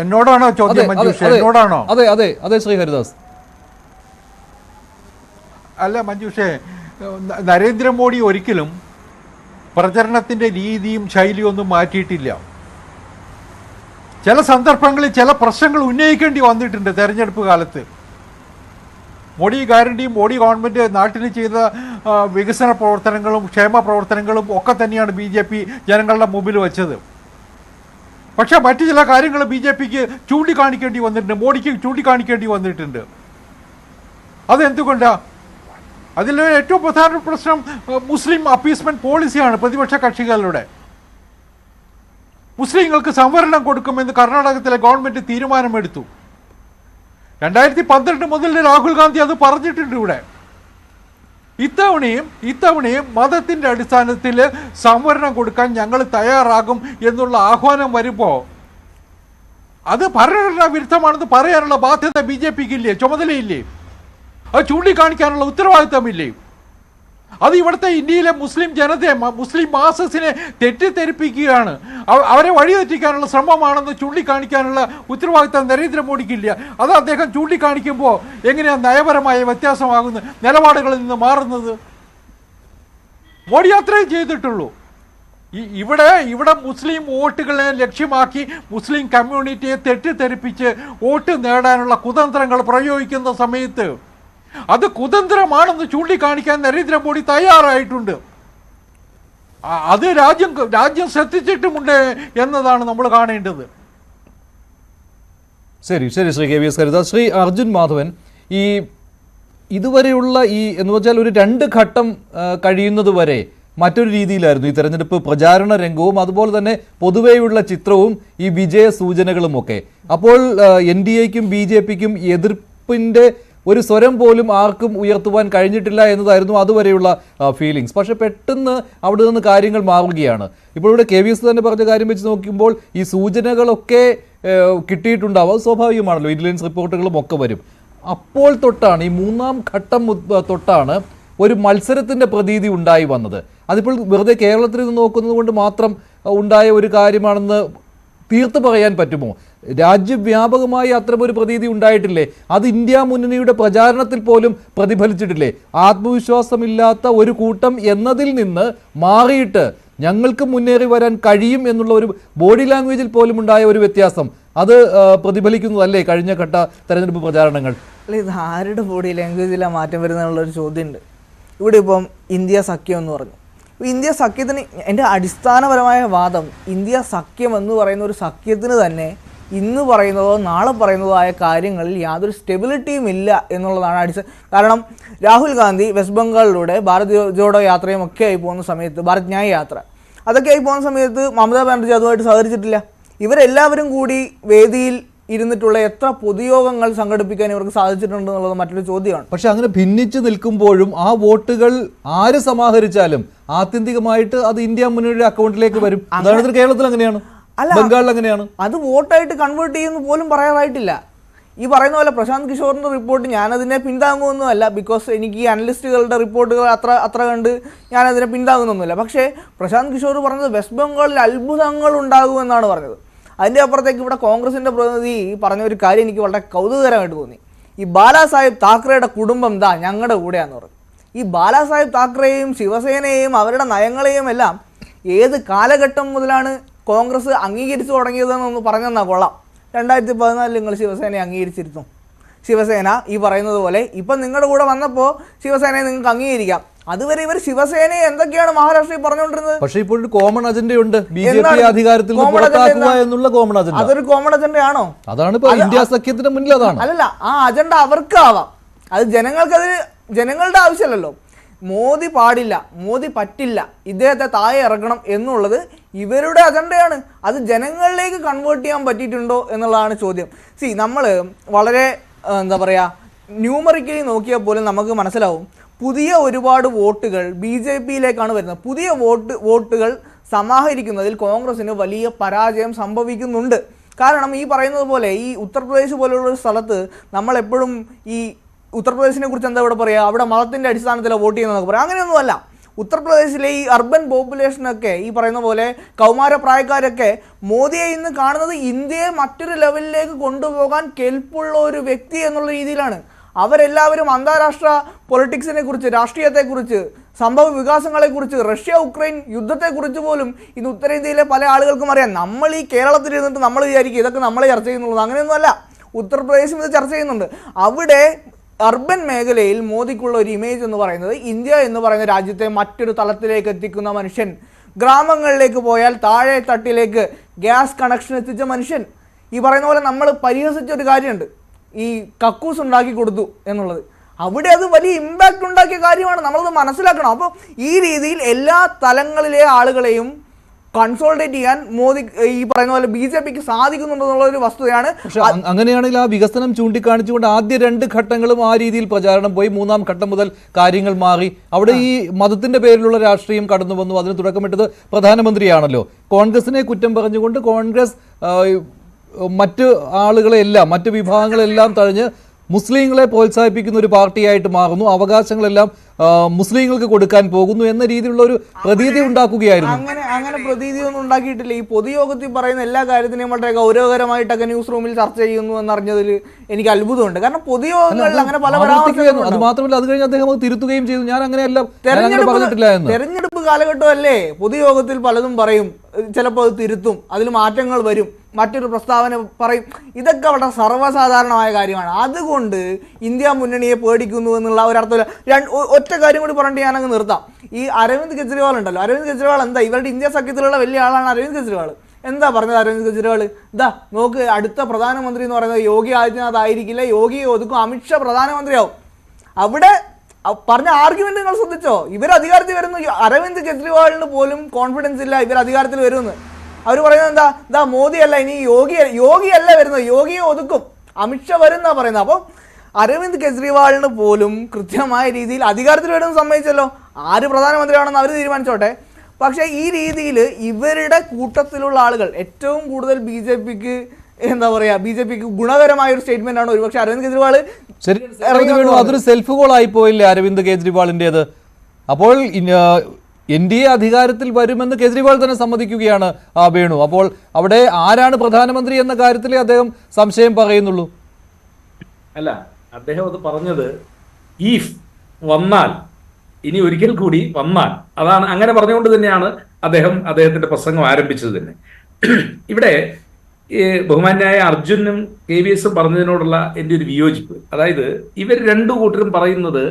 എന്നോടാണോ ചോദ്യം? എന്നോടാണോ? അതെ അതെ അതെ ശ്രീ ഹരിദാസ്. അല്ല മഞ്ജുഷേ, നരേന്ദ്രമോദി ഒരിക്കലും പ്രചരണത്തിൻ്റെ രീതിയും ശൈലിയും ഒന്നും മാറ്റിയിട്ടില്ല. ചില സന്ദർഭങ്ങളിൽ ചില പ്രശ്നങ്ങൾ ഉന്നയിക്കേണ്ടി വന്നിട്ടുണ്ട് തെരഞ്ഞെടുപ്പ് കാലത്ത്. മോഡി ഗ്യാരണ്ടിയും മോഡി ഗവൺമെൻറ് നാട്ടിൽ ചെയ്ത വികസന പ്രവർത്തനങ്ങളും ക്ഷേമ പ്രവർത്തനങ്ങളും ഒക്കെ തന്നെയാണ് BJP ജനങ്ങളുടെ മുമ്പിൽ വെച്ചത്. പക്ഷേ മറ്റു ചില കാര്യങ്ങൾ BJPക്ക് ചൂണ്ടിക്കാണിക്കേണ്ടി വന്നിട്ടുണ്ട്, മോഡിക്ക് ചൂണ്ടിക്കാണിക്കേണ്ടി വന്നിട്ടുണ്ട്. അതെന്തുകൊണ്ടാണ്? അതിൽ ഏറ്റവും പ്രധാന പ്രശ്നം മുസ്ലിം അപ്പീസ്മെന്റ് പോളിസിയാണ് പ്രതിപക്ഷ കക്ഷികളുടെ. മുസ്ലിങ്ങൾക്ക് സംവരണം കൊടുക്കുമെന്ന് കർണാടകത്തിലെ ഗവൺമെന്റ് തീരുമാനമെടുത്തു. 2012 മുതൽ രാഹുൽ ഗാന്ധി അത് പറഞ്ഞിട്ടുണ്ട് ഇവിടെ. ഇത്തവണയും മതത്തിൻ്റെ അടിസ്ഥാനത്തിൽ സംവരണം കൊടുക്കാൻ ഞങ്ങൾ തയ്യാറാകും എന്നുള്ള ആഹ്വാനം വരുമ്പോൾ അത് ഭരണഘടനാ വിരുദ്ധമാണെന്ന് പറയാനുള്ള ബാധ്യത BJPക്ക് ഇല്ലേ? ചുമതലയില്ലേ? അത് ചൂണ്ടിക്കാണിക്കാനുള്ള ഉത്തരവാദിത്തമില്ലേ? അത് ഇവിടുത്തെ ഇന്ത്യയിലെ മുസ്ലിം ജനതയെ, മുസ്ലിം മാസസിനെ തെറ്റിദ്ധരിപ്പിക്കുകയാണ്, അവരെ വഴിതെറ്റിക്കാനുള്ള ശ്രമമാണെന്ന് ചൂണ്ടിക്കാണിക്കാനുള്ള ഉത്തരവാദിത്തം നരേന്ദ്രമോദിക്കില്ല. അത് അദ്ദേഹം ചൂണ്ടിക്കാണിക്കുമ്പോൾ എങ്ങനെയാണ് നയപരമായ വ്യത്യാസമാകുന്ന നിലപാടുകളിൽ നിന്ന് മാറുന്നത്? മോഡി അത്രയും ചെയ്തിട്ടുള്ളൂ. ഇവിടെ മുസ്ലിം വോട്ടുകളെ ലക്ഷ്യമാക്കി മുസ്ലിം കമ്മ്യൂണിറ്റിയെ തെറ്റിദ്ധരിപ്പിച്ച് വോട്ട് നേടാനുള്ള കുതന്ത്രങ്ങൾ പ്രയോഗിക്കുന്ന സമയത്ത് അത് കുതന്ത്രമാണെന്ന് ചൂണ്ടിക്കാണിക്കാൻ നരേന്ദ്രമോദി തയ്യാറായിട്ടുണ്ട്. അത് രാജ്യം ശ്രദ്ധിച്ചിട്ടുമുണ്ട് എന്നതാണ് നമ്മൾ കാണേണ്ടത്. ശരി ശരി ശ്രീ KVS ഹരിദാസ്. ശ്രീ അർജുൻ മാധവൻ, ഈ ഇതുവരെയുള്ള എന്ന് വെച്ചാൽ ഒരു 2 ഘട്ടം കഴിയുന്നത് വരെ മറ്റൊരു രീതിയിലായിരുന്നു ഈ തെരഞ്ഞെടുപ്പ് പ്രചാരണ രംഗവും അതുപോലെ തന്നെ പൊതുവെയുള്ള ചിത്രവും ഈ വിജയ സൂചനകളുമൊക്കെ. അപ്പോൾ NDAയ്ക്കും BJPക്കും എതിർപ്പിൻ്റെ ഒരു സ്വരം പോലും ആർക്കും ഉയർത്തുവാൻ കഴിഞ്ഞിട്ടില്ല എന്നതായിരുന്നു അതുവരെയുള്ള ഫീലിങ്സ്. പക്ഷെ പെട്ടെന്ന് അവിടെ നിന്ന് കാര്യങ്ങൾ മാറുകയാണ്. ഇപ്പോൾ ഇവിടെ KVS തന്നെ പറഞ്ഞ കാര്യം വെച്ച് നോക്കുമ്പോൾ ഈ സൂചനകളൊക്കെ കിട്ടിയിട്ടുണ്ടാവും. അത് സ്വാഭാവികമാണല്ലോ, ഇന്റലിജൻസ് റിപ്പോർട്ടുകളും ഒക്കെ വരും. അപ്പോൾ തൊട്ടാണ്, ഈ 3ാം ഘട്ടം തൊട്ടാണ് ഒരു മത്സരത്തിൻ്റെ പ്രതീതി ഉണ്ടായി വന്നത്. അതിപ്പോൾ വെറുതെ കേരളത്തിൽ നിന്ന് നോക്കുന്നത് കൊണ്ട് മാത്രം ഉണ്ടായ ഒരു കാര്യമാണെന്ന് തീർത്ത് പറയാൻ പറ്റുമോ? രാജ്യവ്യാപകമായി അത്തരമൊരു പ്രതീതി ഉണ്ടായിട്ടില്ലേ? അത് ഇന്ത്യ മുന്നണിയുടെ പ്രചാരണത്തിൽ പോലും പ്രതിഫലിച്ചിട്ടില്ലേ? ആത്മവിശ്വാസമില്ലാത്ത ഒരു കൂട്ടം എന്നതിൽ നിന്ന് മാറിയിട്ട് ഞങ്ങൾക്ക് മുന്നേറി വരാൻ കഴിയും എന്നുള്ള ഒരു ബോഡി ലാംഗ്വേജിൽ പോലും ഉണ്ടായ ഒരു വ്യത്യാസം അത് പ്രതിഫലിക്കുന്നതല്ലേ കഴിഞ്ഞ ഘട്ട തെരഞ്ഞെടുപ്പ് പ്രചാരണങ്ങൾ? അല്ല, ഇത് ആരുടെ ബോഡി ലാംഗ്വേജിലാണ് മാറ്റം വരുന്നതെന്നുള്ളൊരു ചോദ്യമുണ്ട്. ഇവിടെ ഇപ്പം ഇന്ത്യ സഖ്യം എന്ന് പറഞ്ഞു. ഇന്ത്യ സഖ്യത്തിന് എൻ്റെ അടിസ്ഥാനപരമായ വാദം, ഇന്ത്യ സഖ്യം എന്ന് പറയുന്ന ഒരു സഖ്യത്തിന് തന്നെ ഇന്ന് പറയുന്നതോ നാളെ പറയുന്നതോ ആയ കാര്യങ്ങളിൽ യാതൊരു സ്റ്റെബിലിറ്റിയും ഇല്ല എന്നുള്ളതാണ് കാരണം രാഹുൽ ഗാന്ധി വെസ്റ്റ് ബംഗാളിലൂടെ ഭാരത് ജോഡോ യാത്രയും ഒക്കെ ആയി പോകുന്ന സമയത്ത്, ഭാരത് ന്യായ് യാത്ര അതൊക്കെ ആയി പോകുന്ന സമയത്ത് മമതാ ബാനർജി അതുമായിട്ട് സഹകരിച്ചിട്ടില്ല. ഇവരെല്ലാവരും കൂടി വേദിയിൽ ഇരുന്നിട്ടുള്ള എത്ര പൊതുയോഗങ്ങൾ സംഘടിപ്പിക്കാൻ ഇവർക്ക് സാധിച്ചിട്ടുണ്ട് എന്നുള്ളത് മറ്റൊരു ചോദ്യമാണ്. പക്ഷെ അങ്ങനെ ഭിന്നിച്ച് നിൽക്കുമ്പോഴും ആ വോട്ടുകൾ ആര് സമാഹരിച്ചാലും ആത്യന്തികമായിട്ട് അത് ഇന്ത്യ മുന്നണിയുടെ അക്കൗണ്ടിലേക്ക് വരും. ഉദാഹരണത്തിന് കേരളത്തിൽ അങ്ങനെയാണ്, ബംഗാളിൽ അങ്ങനെയാണ്. അത് വോട്ടായിട്ട് കൺവേർട്ട് ചെയ്യുമെന്ന് പോലും പറയാറായിട്ടില്ല. ഈ പറയുന്ന പോലെ പ്രശാന്ത് കിഷോറിന്റെ റിപ്പോർട്ട് ഞാനതിനെ പിന്താങ്ങുന്നൊന്നുമല്ല, ബിക്കോസ് എനിക്ക് ഈ അനലിസ്റ്റുകളുടെ റിപ്പോർട്ടുകൾ അത്ര കണ്ട് ഞാനതിനെ പിന്താങ്ങുന്നൊന്നുമില്ല. പക്ഷേ പ്രശാന്ത് കിഷോർ പറഞ്ഞത് വെസ്റ്റ് ബംഗാളിൽ അത്ഭുതങ്ങൾ ഉണ്ടാകുമെന്നാണ് പറഞ്ഞത്. അതിൻ്റെ അപ്പുറത്തേക്ക് ഇവിടെ കോൺഗ്രസിൻ്റെ പ്രതിനിധി പറഞ്ഞ ഒരു കാര്യം എനിക്ക് വളരെ കൗതുകകരമായിട്ട് തോന്നി. ഈ ബാലാസാഹിബ് താക്കറെയുടെ കുടുംബം ഞങ്ങളുടെ കൂടെയാണെന്ന് പറഞ്ഞു. ഈ ബാലാസാഹിബ് താക്കറെയും ശിവസേനയെയും അവരുടെ നയങ്ങളെയും എല്ലാം ഏത് കാലഘട്ടം മുതലാണ് കോൺഗ്രസ് അംഗീകരിച്ചു തുടങ്ങിയതെന്നൊന്ന് പറഞ്ഞെന്നാൽ കൊള്ളാം. 2014 നിങ്ങൾ ശിവസേനയെ അംഗീകരിച്ചിരുന്നു. ശിവസേന ഈ പറയുന്നത് പോലെ ഇപ്പം നിങ്ങളുടെ കൂടെ വന്നപ്പോൾ ശിവസേനയെ നിങ്ങൾക്ക് അംഗീകരിക്കാം. അതുവരെ ഇവർ ശിവസേനയെ എന്തൊക്കെയാണ് മഹാരാഷ്ട്രയിൽ പറഞ്ഞുകൊണ്ടിരുന്നത്? പക്ഷേ ഇപ്പോൾ ഒരു കോമൺ അജണ്ടയുണ്ട്, ബിജെപി അധികാരത്തിൽ എന്നുള്ള കോമൺ അജണ്ട. അതൊരു കോമൺ അജണ്ടയാണോ? അതാണ് ഇപ്പോൾ ഇന്ത്യ സഖ്യത്തിന് മുന്നിൽ. അതാണ് അല്ലല്ല, ആ അജണ്ട അവർക്ക് ആവാം, അത് ജനങ്ങളുടെ ആവശ്യമല്ലല്ലോ. മോദി പാടില്ല, മോദി പറ്റില്ല, ഇദ്ദേഹത്തെ താഴെ ഇറക്കണം എന്നുള്ളത് ഇവരുടെ അജണ്ടയാണ്. അത് ജനങ്ങളിലേക്ക് കൺവേർട്ട് ചെയ്യാൻ പറ്റിയിട്ടുണ്ടോ എന്നുള്ളതാണ് ചോദ്യം. നമ്മൾ വളരെ എന്താ പറയുക, ന്യൂമറിക്കലി നോക്കിയാൽ പോലും നമുക്ക് മനസ്സിലാവും പുതിയ ഒരുപാട് വോട്ടുകൾ ബി ജെ പിയിലേക്കാണ് വരുന്നത്. പുതിയ വോട്ടുകൾ സമാഹരിക്കുന്നതിൽ കോൺഗ്രസിന് വലിയ പരാജയം സംഭവിക്കുന്നുണ്ട്. കാരണം ഈ പറയുന്നത് പോലെ ഈ ഉത്തർപ്രദേശ് പോലുള്ള ഒരു സ്ഥലത്ത് നമ്മളെപ്പോഴും ഈ ഉത്തർപ്രദേശിനെ കുറിച്ച് എന്താ ഇവിടെ പറയുക, അവിടെ മതത്തിൻ്റെ അടിസ്ഥാനത്തിലാണ് വോട്ട് ചെയ്യുന്നതെന്നൊക്കെ പറയാം. അങ്ങനെയൊന്നുമല്ല. ഉത്തർപ്രദേശിലെ ഈ അർബൻ പോപ്പുലേഷനൊക്കെ ഈ പറയുന്ന പോലെ കൗമാരപ്രായക്കാരൊക്കെ മോദിയെ ഇന്ന് കാണുന്നത് ഇന്ത്യയെ മറ്റൊരു ലെവലിലേക്ക് കൊണ്ടുപോകാൻ കെൽപ്പുള്ള ഒരു വ്യക്തി എന്നുള്ള രീതിയിലാണ്. അവരെല്ലാവരും അന്താരാഷ്ട്ര പൊളിറ്റിക്സിനെ കുറിച്ച്, രാഷ്ട്രീയത്തെക്കുറിച്ച്, സംഭവ വികാസങ്ങളെക്കുറിച്ച്, റഷ്യ ഉക്രൈൻ യുദ്ധത്തെക്കുറിച്ച് പോലും ഇന്ന് ഉത്തരേന്ത്യയിലെ പല ആളുകൾക്കും അറിയാം. നമ്മൾ ഈ കേരളത്തിൽ ഇരുന്നിട്ട് നമ്മൾ വിചാരിക്കും ഇതൊക്കെ നമ്മൾ ചർച്ച ചെയ്യുന്നുള്ളത്. അങ്ങനെയൊന്നുമല്ല. ഉത്തർപ്രദേശും ഇത് ചർച്ച ചെയ്യുന്നുണ്ട്. അവിടെ അർബൻ മേഖലയിൽ മോദിക്കുള്ള ഒരു ഇമേജ് എന്ന് പറയുന്നത് ഇന്ത്യ എന്ന് പറയുന്ന രാജ്യത്തെ മറ്റൊരു തലത്തിലേക്ക് എത്തിക്കുന്ന മനുഷ്യൻ, ഗ്രാമങ്ങളിലേക്ക് പോയാൽ താഴെ തട്ടിലേക്ക് ഗ്യാസ് കണക്ഷൻ എത്തിച്ച മനുഷ്യൻ. ഈ പറയുന്ന പോലെ നമ്മൾ പരിഹസിച്ചൊരു കാര്യമുണ്ട്, ഈ കക്കൂസ് ഉണ്ടാക്കി കൊടുത്തു എന്നുള്ളത്. അവിടെ അത് വലിയ ഇമ്പാക്റ്റ് ഉണ്ടാക്കിയ കാര്യമാണ്, നമ്മളത് മനസ്സിലാക്കണം. അപ്പോൾ ഈ രീതിയിൽ എല്ലാ തലങ്ങളിലെ ആളുകളെയും കൺസോൾട്ടേറ്റ് ചെയ്യാൻ മോദി ഈ പറയുന്ന പോലെ ബി ജെ പിക്ക് സാധിക്കുന്നുണ്ടെന്നുള്ളൊരു വസ്തുതയാണ്. പക്ഷെ അങ്ങനെയാണെങ്കിൽ ആ വികസനം ചൂണ്ടിക്കാണിച്ചുകൊണ്ട് ആദ്യ 2 ഘട്ടങ്ങളും ആ രീതിയിൽ പ്രചാരണം പോയി. 3-ാം ഘട്ടം മുതൽ കാര്യങ്ങൾ മാറി. അവിടെ ഈ മതത്തിന്റെ പേരിലുള്ള രാഷ്ട്രീയം കടന്നു വന്നു. അതിന് തുടക്കമിട്ടത് പ്രധാനമന്ത്രിയാണല്ലോ. കോൺഗ്രസിനെ കുറ്റം പറഞ്ഞുകൊണ്ട് കോൺഗ്രസ് മറ്റ് ആളുകളെല്ലാം, മറ്റ് വിഭാഗങ്ങളെല്ലാം തഴഞ്ഞ് മുസ്ലിങ്ങളെ പ്രോത്സാഹിപ്പിക്കുന്ന ഒരു പാർട്ടിയായിട്ട് മാറുന്നു. അവകാശങ്ങളെല്ലാം മുസ്ലിങ്ങൾക്ക് കൊടുക്കാൻ പോകുന്നു എന്ന രീതിയിലുള്ള ഒരു പ്രതീതി ഉണ്ടാക്കുകയായിരുന്നു. അങ്ങനെ പ്രതീതിയൊന്നും ഉണ്ടാക്കിയിട്ടില്ല. ഈ പൊതുയോഗത്തിൽ പറയുന്ന എല്ലാ കാര്യത്തിനെയും വളരെ ഗൗരവകരമായിട്ടൊക്കെ ന്യൂസ് റൂമിൽ ചർച്ച ചെയ്യുന്നു എന്നറിഞ്ഞതിൽ എനിക്ക് അത്ഭുതമുണ്ട്. കാരണം പൊതുയോഗങ്ങളിൽ അങ്ങനെ പല അത് മാത്രമല്ല, അത് കഴിഞ്ഞ് അദ്ദേഹം അത് തിരുത്തുകയും ചെയ്തു. ഞാൻ അങ്ങനെയല്ല പറഞ്ഞിട്ടില്ല എന്ന്. തെരഞ്ഞെടുപ്പ് കാലഘട്ടമല്ലേ, പൊതുയോഗത്തിൽ പലതും പറയും, ചിലപ്പോൾ അത് തിരുത്തും, അതിൽ മാറ്റങ്ങൾ വരും, മറ്റൊരു പ്രസ്താവന പറയും. ഇതൊക്കെ വളരെ സർവ്വസാധാരണമായ കാര്യമാണ്. അതുകൊണ്ട് ഇന്ത്യ മുന്നണിയെ പേടിക്കുന്നു എന്നുള്ള ഒരർത്ഥമില്ല. ഒറ്റ കാര്യം കൂടി പറഞ്ഞിട്ട് ഞാനങ്ങ് നിർത്താം. ഈ അരവിന്ദ് കെജ്രിവാൾ ഉണ്ടല്ലോ, അരവിന്ദ് കെജ്രിവാൾ എന്താ, ഇവരുടെ ഇന്ത്യ സഖ്യത്തിലുള്ള വലിയ ആളാണ് അരവിന്ദ് കെജ്രിവാൾ. എന്താ പറഞ്ഞത് അരവിന്ദ് കെജ്രിവാൾ? നോക്ക്, അടുത്ത പ്രധാനമന്ത്രി എന്ന് പറയുന്നത് യോഗി ആദിത്യനാഥ് ആയിരിക്കില്ല, യോഗിയെ ഒതുക്കും, അമിത്ഷാ പ്രധാനമന്ത്രിയാവും. അവിടെ പറഞ്ഞ ആർഗ്യുമെന്റ് നിങ്ങൾ ശ്രദ്ധിച്ചോ? ഇവർ അധികാരത്തിൽ വരുന്നു. അരവിന്ദ് കെജ്രിവാളിന് പോലും കോൺഫിഡൻസ് ഇല്ല ഇവർ അധികാരത്തിൽ വരുമെന്ന്. അവർ പറയുന്നത് എന്താ മോദിയല്ല, ഇനി യോഗിയല്ല വരുന്നത്, യോഗിയെ ഒതുക്കും, അമിത്ഷാ വരുന്നാ പറയുന്നത്. അപ്പോൾ അരവിന്ദ് കെജ്രിവാളിന് പോലും കൃത്യമായ രീതിയിൽ അധികാരത്തിൽ വരുമെന്ന് സമ്മതിച്ചല്ലോ. ആര് പ്രധാനമന്ത്രിയാണെന്ന് അവർ തീരുമാനിച്ചോട്ടെ. പക്ഷേ ഈ രീതിയിൽ ഇവരുടെ കൂട്ടത്തിലുള്ള ആളുകൾ ഏറ്റവും കൂടുതൽ ബി ജെ പിക്ക് ഗുണകരമായ ഒരു സ്റ്റേറ്റ്മെന്റ് ആണ് ഒരുപക്ഷെ അരവിന്ദ് കെജ്രിവാൾ. അതൊരു സെൽഫ് ഗോൾ ആയി പോയില്ലേ അരവിന്ദ് കെജ്രിവാളിൻ്റെത്? അപ്പോൾ NDA അധികാരത്തിൽ വരുമെന്ന് കേജ്രിവാൾ തന്നെ സമ്മതിക്കുകയാണ് വേണു. അപ്പോൾ അവിടെ ആരാണ് പ്രധാനമന്ത്രി എന്ന കാര്യത്തിലേ അദ്ദേഹം സംശയം പറയുന്നുള്ളൂ. അല്ല, അദ്ദേഹം അത് പറഞ്ഞത് ഈഫ് വന്നാൽ, ഇനി ഒരിക്കൽ കൂടി വന്നാൽ, അതാണ് അങ്ങനെ പറഞ്ഞുകൊണ്ട് തന്നെയാണ് അദ്ദേഹത്തിന്റെ പ്രസംഗം ആരംഭിച്ചത് തന്നെ. ഇവിടെ ബഹുമാന്യായ അർജുനും KVS പറഞ്ഞതിനോടുള്ള എൻ്റെ ഒരു വിയോജിപ്പ്, അതായത് ഇവർ രണ്ടു കൂട്ടരും പറയുന്നത്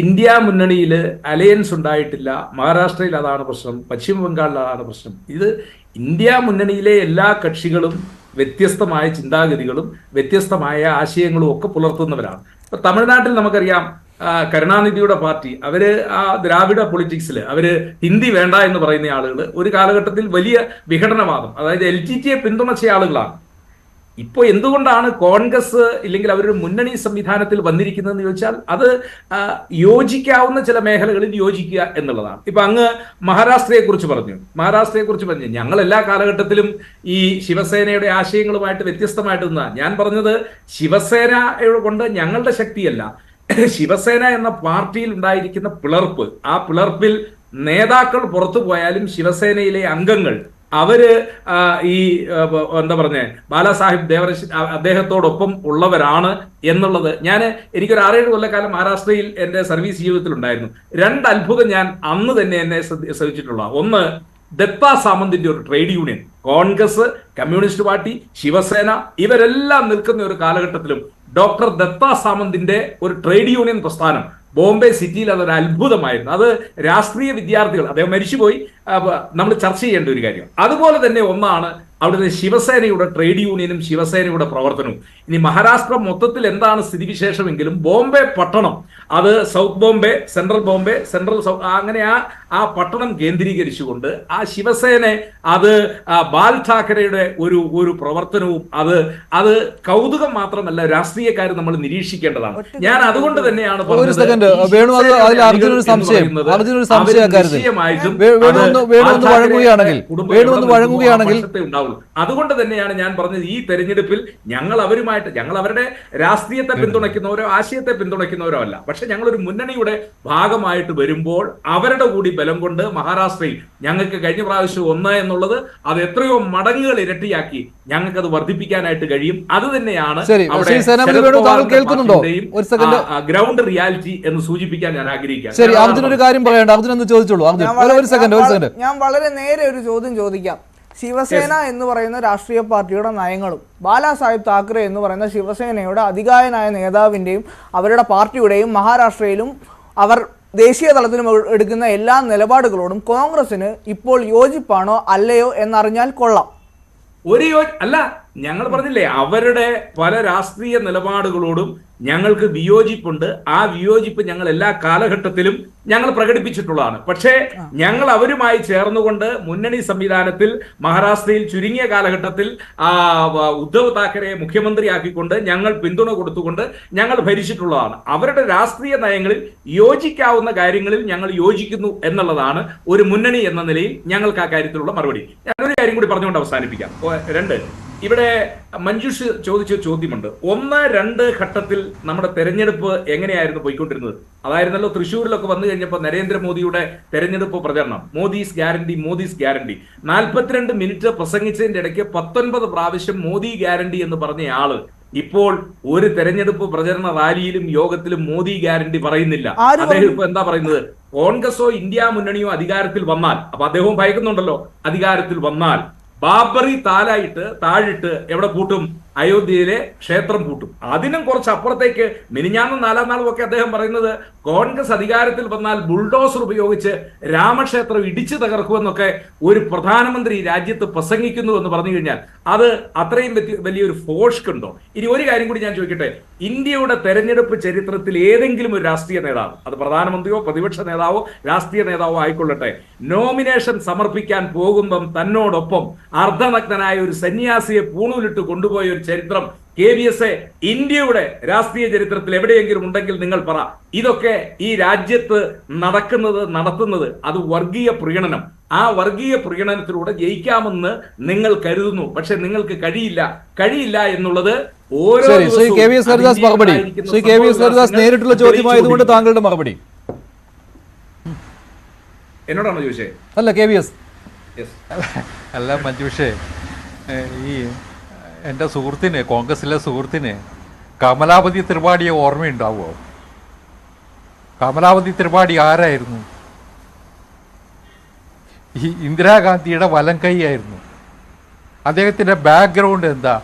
ഇന്ത്യ മുന്നണിയിൽ അലയൻസ് ഉണ്ടായിട്ടില്ല, മഹാരാഷ്ട്രയിൽ അതാണ് പ്രശ്നം, പശ്ചിമ ബംഗാളിൽ അതാണ് പ്രശ്നം. ഇത് ഇന്ത്യ മുന്നണിയിലെ എല്ലാ കക്ഷികളും വ്യത്യസ്തമായ ചിന്താഗതികളും വ്യത്യസ്തമായ ആശയങ്ങളും ഒക്കെ പുലർത്തുന്നവരാണ്. ഇപ്പൊ തമിഴ്നാട്ടിൽ നമുക്കറിയാം, കരുണാനിധിയുടെ പാർട്ടി അവര് ആ ദ്രാവിഡ പൊളിറ്റിക്സിൽ അവര് ഹിന്ദി വേണ്ട എന്ന് പറയുന്ന ആളുകൾ ഒരു കാലഘട്ടത്തിൽ വലിയ വിഘടനവാദം, അതായത് LTTE പിന്തുണച്ച ആളുകളാണ്. ഇപ്പൊ എന്തുകൊണ്ടാണ് കോൺഗ്രസ് ഇല്ലെങ്കിൽ അവരൊരു മുന്നണി സംവിധാനത്തിൽ വന്നിരിക്കുന്നതെന്ന് ചോദിച്ചാൽ അത് യോജിക്കാവുന്ന ചില മേഖലകളിൽ യോജിക്കുക എന്നുള്ളതാണ്. ഇപ്പൊ അങ്ങ് മഹാരാഷ്ട്രയെ കുറിച്ച് പറഞ്ഞു ഞങ്ങൾ എല്ലാ കാലഘട്ടത്തിലും ഈ ശിവസേനയുടെ ആശയങ്ങളുമായിട്ട് വ്യത്യസ്തമായിട്ട് നിന്നാ. ഞാൻ പറഞ്ഞത് ശിവസേന കൊണ്ട് ഞങ്ങളുടെ ശക്തിയല്ല, ശിവസേന എന്ന പാർട്ടിയിൽ ഉണ്ടായിരിക്കുന്ന പിളർപ്പ്, ആ പിളർപ്പിൽ നേതാക്കൾ പുറത്തു പോയാലും ശിവസേനയിലെ അംഗങ്ങൾ അവര് ഈ എന്താ പറഞ്ഞേ ബാലാസാഹിബ് ദേവരശി അദ്ദേഹത്തോടൊപ്പം ഉള്ളവരാണ് എന്നുള്ളത്. എനിക്കൊരു 6-7 കൊല്ലക്കാലം മഹാരാഷ്ട്രയിൽ എൻ്റെ സർവീസ് ജീവിതത്തിൽ ഉണ്ടായിരുന്നു. 2 അത്ഭുതം ഞാൻ അന്ന് തന്നെ എന്നെ ശ്രദ്ധിച്ചിട്ടുള്ള. ഒന്ന്, ദത്താ സാമന്തിന്റെ ഒരു trade union, Congress, communist party, Shiv Sena ഇവരെല്ലാം നിൽക്കുന്ന ഒരു കാലഘട്ടത്തിലും ഡോക്ടർ ദത്താ സാമന്തിന്റെ ഒരു ട്രേഡ് യൂണിയൻ പ്രസ്ഥാനം ബോംബെ സിറ്റിയിൽ അതൊരു അത്ഭുതമായിരുന്നു. അത് രാഷ്ട്രീയ വിദ്യാർത്ഥികൾ, അദ്ദേഹം മരിച്ചുപോയി, നമ്മൾ ചർച്ച ചെയ്യേണ്ട ഒരു കാര്യം. അതുപോലെ തന്നെ ഒന്നാണ് അവിടുത്തെ ശിവസേനയുടെ ട്രേഡ് യൂണിയനും ശിവസേനയുടെ പ്രവർത്തനവും. ഇനി മഹാരാഷ്ട്ര മൊത്തത്തിൽ എന്താണ് സ്ഥിതിവിശേഷമെങ്കിലും ബോംബെ പട്ടണം, അത് സൗത്ത് ബോംബെ, സെൻട്രൽ അങ്ങനെ ആ പട്ടണം കേന്ദ്രീകരിച്ചുകൊണ്ട് ആ ശിവസേന, അത് ബാൽ ഠാക്കറെയുടെ ഒരു പ്രവർത്തനവും അത് കൗതുകം മാത്രമല്ല, രാഷ്ട്രീയക്കാർ നമ്മൾ നിരീക്ഷിക്കേണ്ടതാണ്. ഞാൻ അതുകൊണ്ട് തന്നെയാണ് ഉണ്ടാവുള്ളൂ. അതുകൊണ്ട് തന്നെയാണ് ഞാൻ പറഞ്ഞത് ഈ തെരഞ്ഞെടുപ്പിൽ ഞങ്ങൾ അവരുടെ രാഷ്ട്രീയത്തെ പിന്തുണയ്ക്കുന്നവരോ ആശയത്തെ പിന്തുണയ്ക്കുന്നവരോ അല്ല, പക്ഷെ ഞങ്ങളൊരു മുന്നണിയുടെ ഭാഗമായിട്ട് വരുമ്പോൾ അവരുടെ കൂടി ബലം കൊണ്ട് മഹാരാഷ്ട്രയിൽ ഞങ്ങൾക്ക് കഴിഞ്ഞ പ്രാവശ്യം 1 എന്നുള്ളത് അത് എത്രയോ മടങ്ങുകൾ ഇരട്ടിയാക്കി ഞങ്ങൾക്ക് അത് വർദ്ധിപ്പിക്കാനായിട്ട് കഴിയും. അത് തന്നെയാണ് ഗ്രൗണ്ട് റിയാലിറ്റി എന്ന് സൂചിപ്പിക്കാൻ ഞാൻ ആഗ്രഹിക്കാം. ഞാൻ വളരെ നേരെ ഒരു ചോദ്യം ചോദിക്കാം. ശിവസേന എന്ന് പറയുന്ന രാഷ്ട്രീയ പാർട്ടിയുടെ നയങ്ങളും ബാലാസാഹിബ് താക്കറെ എന്ന് പറയുന്ന ശിവസേനയുടെ അധികായനായ നേതാവിൻ്റെയും അവരുടെ പാർട്ടിയുടെയും മഹാരാഷ്ട്രയിലും അവർ ദേശീയ തലത്തിലും എടുക്കുന്ന എല്ലാ നിലപാടുകളോടും കോൺഗ്രസിന് ഇപ്പോൾ യോജിപ്പാണോ അല്ലയോ എന്നറിഞ്ഞാൽ കൊള്ളാം. അല്ല, ഞങ്ങൾ പറഞ്ഞില്ലേ അവരുടെ പല രാഷ്ട്രീയ നിലപാടുകളോടും ഞങ്ങൾക്ക് വിയോജിപ്പുണ്ട്. ആ വിയോജിപ്പ് ഞങ്ങൾ എല്ലാ കാലഘട്ടത്തിലും ഞങ്ങൾ പ്രകടിപ്പിച്ചിട്ടുള്ളതാണ്. പക്ഷേ ഞങ്ങൾ അവരുമായി ചേർന്നുകൊണ്ട് മുന്നണി സംവിധാനത്തിൽ മഹാരാഷ്ട്രയിൽ ചുരുങ്ങിയ കാലഘട്ടത്തിൽ ഉദ്ധവ് താക്കറെയെ മുഖ്യമന്ത്രിയാക്കിക്കൊണ്ട് ഞങ്ങൾ പിന്തുണ കൊടുത്തുകൊണ്ട് ഞങ്ങൾ ഭരിച്ചിട്ടുള്ളതാണ്. അവരുടെ രാഷ്ട്രീയ നയങ്ങളിൽ യോജിക്കാവുന്ന കാര്യങ്ങളിൽ ഞങ്ങൾ യോജിക്കുന്നു എന്നുള്ളതാണ് ഒരു മുന്നണി എന്ന നിലയിൽ ഞങ്ങൾക്ക് ആ കാര്യത്തിലുള്ള മറുപടി. ഞാനൊരു കാര്യം കൂടി പറഞ്ഞുകൊണ്ട് അവസാനിപ്പിക്കാം. 2, ഇവിടെ മഞ്ജുഷ് ചോദിച്ച ചോദ്യമുണ്ട്. 1, 2 ഘട്ടത്തിൽ നമ്മുടെ തെരഞ്ഞെടുപ്പ് എങ്ങനെയായിരുന്നു പോയിക്കൊണ്ടിരുന്നത്? അതായിരുന്നല്ലോ തൃശ്ശൂരിലൊക്കെ വന്നു കഴിഞ്ഞപ്പോൾ നരേന്ദ്രമോദിയുടെ തെരഞ്ഞെടുപ്പ് പ്രചരണം, മോദീസ് ഗ്യാരണ്ടി 42 മിനിറ്റ് പ്രസംഗിച്ചതിന്റെ ഇടയ്ക്ക് 19 പ്രാവശ്യം മോദി ഗ്യാരണ്ടി എന്ന് പറഞ്ഞ ആള് ഇപ്പോൾ ഒരു തെരഞ്ഞെടുപ്പ് പ്രചരണ റാലിയിലും യോഗത്തിലും മോദി ഗ്യാരണ്ടി പറയുന്നില്ല. അദ്ദേഹം ഇപ്പൊ എന്താ പറയുന്നത്? കോൺഗ്രസോ ഇന്ത്യ മുന്നണിയോ അധികാരത്തിൽ വന്നാൽ, അപ്പൊ അദ്ദേഹവും ഭയക്കുന്നുണ്ടല്ലോ, അധികാരത്തിൽ വന്നാൽ ബാബറി താഴിട്ട് എവിടെ പൂട്ടും? അയോധ്യയിലെ ക്ഷേത്രം പൂട്ടും. അതിനും കുറച്ച് അപ്പുറത്തേക്ക് മിനിഞ്ഞാന്നും 4-ാം നാളും ഒക്കെ അദ്ദേഹം പറയുന്നത് കോൺഗ്രസ് അധികാരത്തിൽ വന്നാൽ ബുൾഡോസർ ഉപയോഗിച്ച് രാമക്ഷേത്രം ഇടിച്ചു തകർക്കുമെന്നൊക്കെ ഒരു പ്രധാനമന്ത്രി രാജ്യത്ത് പ്രസംഗിക്കുന്നു എന്ന് പറഞ്ഞു കഴിഞ്ഞാൽ അത് അത്രയും വലിയൊരു ഫോഷ്ക് ഉണ്ടോ? ഇനി ഒരു കാര്യം കൂടി ഞാൻ ചോദിക്കട്ടെ. ഇന്ത്യയുടെ തെരഞ്ഞെടുപ്പ് ചരിത്രത്തിൽ ഏതെങ്കിലും ഒരു രാഷ്ട്രീയ നേതാവ്, അത് പ്രധാനമന്ത്രിയോ പ്രതിപക്ഷ നേതാവോ രാഷ്ട്രീയ നേതാവോ ആയിക്കൊള്ളട്ടെ, നോമിനേഷൻ സമർപ്പിക്കാൻ പോകുമ്പം തന്നോടൊപ്പം അർദ്ധനഗ്നനായ ഒരു സന്യാസിയെ പൂണൂലിട്ട് കൊണ്ടുപോയ ഒരു ചരിത്രം KVS ഇന്ത്യയുടെ രാഷ്ട്രീയ ചരിത്രത്തിൽ എവിടെയെങ്കിലും ഉണ്ടെങ്കിൽ നിങ്ങൾ പറ. ഇതൊക്കെ ഈ രാജ്യത്ത് നടത്തുന്നത് അത് വർഗീയ പ്രീണനം. ആ വർഗീയ പ്രീണനത്തിലൂടെ ജയിക്കാമെന്ന് നിങ്ങൾ കരുതുന്നു, പക്ഷെ നിങ്ങൾക്ക് കഴിയില്ല എന്നുള്ളത് ഓരോ നേരിട്ടുള്ള ചോദ്യമായതുകൊണ്ട് താങ്കളുടെ മറുപടി. എന്നോടാണോ ചോദിച്ചേ? അല്ല, KVS. യെസ്. അല്ല മഞ്ജുഷേ, ഈ എൻ്റെ സുഹൃത്തിന്, കോൺഗ്രസിലെ സുഹൃത്തിന് കമലാപതി ത്രിപാഠിയെ ഓർമ്മയുണ്ടാവുമോ? കമലാപതി ത്രിപാഠി ആരായിരുന്നു? ഈ ഇന്ദിരാഗാന്ധിയുടെ വലം കൈയായിരുന്നു. അദ്ദേഹത്തിൻ്റെ ബാക്ക്ഗ്രൗണ്ട് എന്താ?